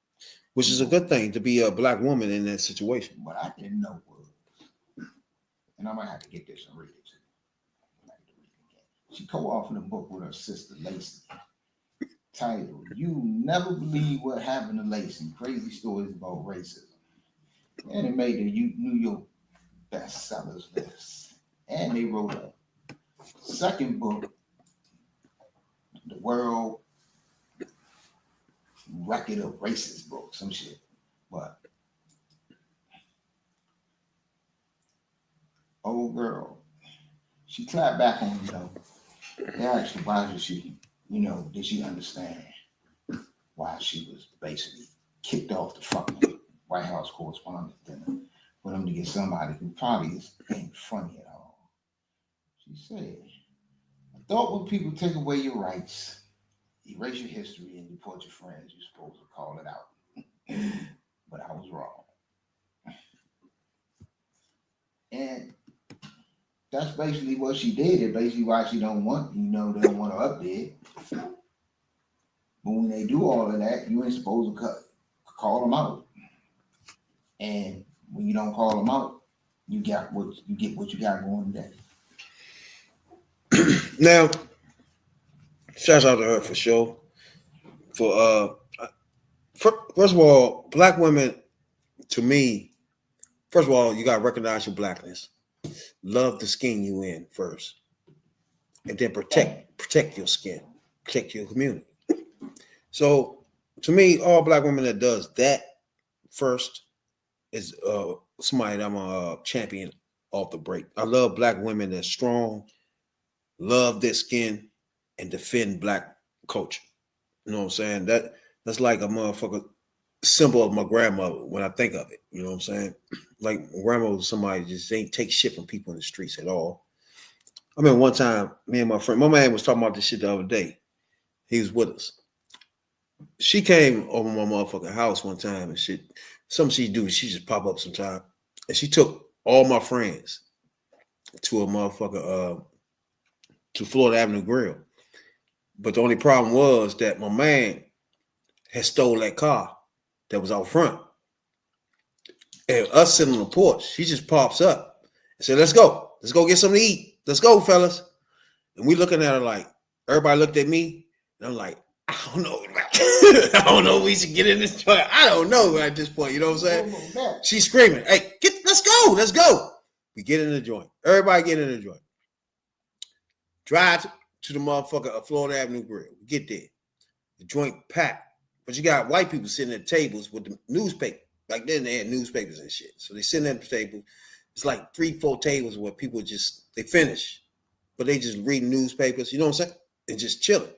which is a good thing to be a black woman in that situation. What I didn't know was, and I might have to get this and read it too. She co-authored a book with her sister Lacey, titled "You Never Believe What Happened to Lacey: Crazy Stories About Racism," and it made the New York bestsellers list. And they wrote a second book, The World Record of Racist Books, some shit. But old girl, she clapped back on They asked her why did she, did she understand why she was basically kicked off the fucking White House Correspondents' Dinner for them to get somebody who probably ain't funny at all. She said, I thought when people take away your rights, erase your history, and deport your friends, you're supposed to call it out. But I was wrong. And that's basically what she did. It's basically why she don't want, they don't want her up there. But when they do all of that, you ain't supposed to call them out. And when you don't call them out, you get what you got going today. Now, shouts out to her for sure. First of all, black women, to me, first of all, you gotta recognize your blackness. Love the skin you in first. And then protect your skin, protect your community. So to me, all black women that does that first is somebody that I'm a champion off the break. I love black women that's strong, love their skin, and defend black culture. You know what I'm saying? That's like a motherfucker symbol of my grandmother when I think of it. You know what I'm saying? Like my grandmother was somebody just ain't take shit from people in the streets at all. I remember one time, me and my man was talking about this shit the other day. He was with us. She came over my motherfucking house one time and shit. Something she do, she just pop up sometime. And she took all my friends to a motherfucker, to Florida Avenue Grill. But the only problem was that my man had stole that car that was out front. And us sitting on the porch, she just pops up and said, let's go get something to eat. Let's go, fellas. And we looking at her like, everybody looked at me, and I'm like, I don't know. I don't know if we should get in this joint. I don't know at this point. You know what I'm saying? She's screaming, hey, let's go. We get in the joint. Everybody get in the joint. Drive to the motherfucker Florida Avenue Grill. We get there. The joint packed. But you got white people sitting at tables with the newspaper. Like then they had newspapers and shit. So they sitting at the table. It's like 3-4 tables where people they finish, but they just reading newspapers, you know what I'm saying? And just chilling.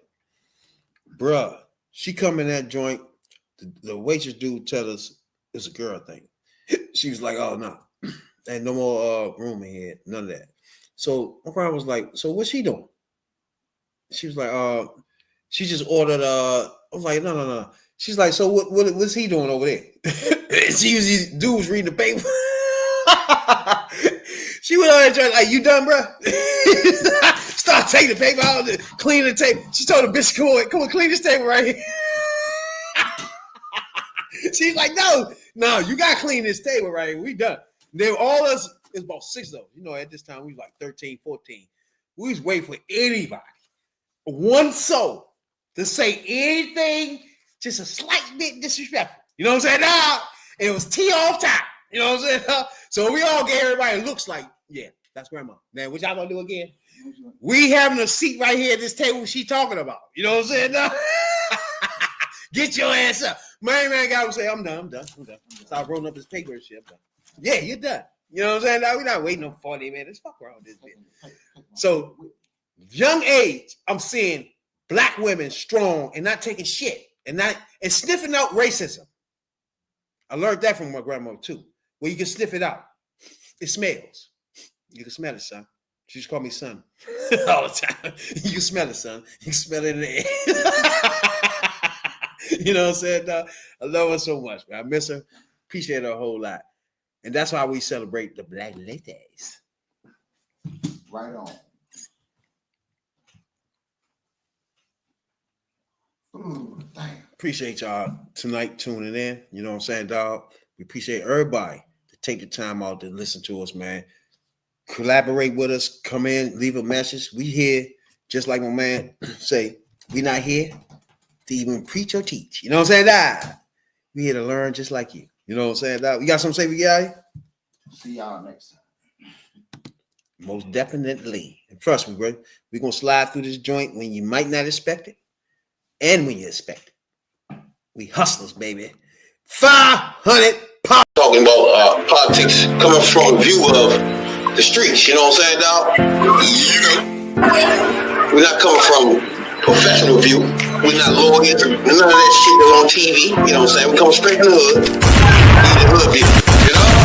Bruh, she come in that joint. The waitress dude tell us it's a girl thing. She was like, oh, no. Ain't no more room in here. None of that. So my grandma was like, so what's she doing? She was like, she just ordered, I was like, no. She's like, so what's he doing over there? Dude was reading the paper. She went on there like, you done, bro? Start taking the paper out, clean the table. She told the bitch, come on, clean this table right here. She's like, no, you gotta clean this table right here. We done. Then all us, it's about 6 of us. You know, at this time, we was like 13, 14. We was waiting for anybody, one soul, to say anything, just a slight bit disrespectful. You know what I'm saying? Nah, it was tea off top. You know what I'm saying? So we all gave everybody looks like, yeah, that's grandma. Now, what y'all gonna do again? We having a seat right here at this table she talking about. You know what I'm saying? No? Get your ass up. My man guy would say, I'm done. Start rolling up his paper and shit. I'm done. Yeah, you're done. You know what I'm saying? Now we're not waiting on 40 minutes. Fuck around this bitch. So, young age, I'm seeing black women strong and not taking shit and sniffing out racism. I learned that from my grandmother too. Where you can sniff it out. It smells. You can smell it, son. She just called me son all the time. You can smell it, son. You can smell it in the air. You know what I'm saying? I love her so much, man. I miss her. Appreciate her a whole lot. And that's why we celebrate the Black Ladies. Right on. Ooh, damn. Appreciate y'all tonight tuning in. You know what I'm saying, dog? We appreciate everybody to take the time out to listen to us, man. Collaborate with us. Come in, leave a message. We here, just like my man say, we not here to even preach or teach. You know what I'm saying, dog? We here to learn just like you. You know what I'm saying, dog? You got something to say, big guy? See y'all next time. Most definitely. And trust me, bro. We're going to slide through this joint when you might not expect it and when you expect it. We hustlers, baby. 500 pounds. Talking about politics coming from a view of the streets, you know what I'm saying, dog? We're not coming from professional view. We're not lawyers, none of that shit that's on TV, you know what I'm saying? We come straight from the hood, the hood view, you know?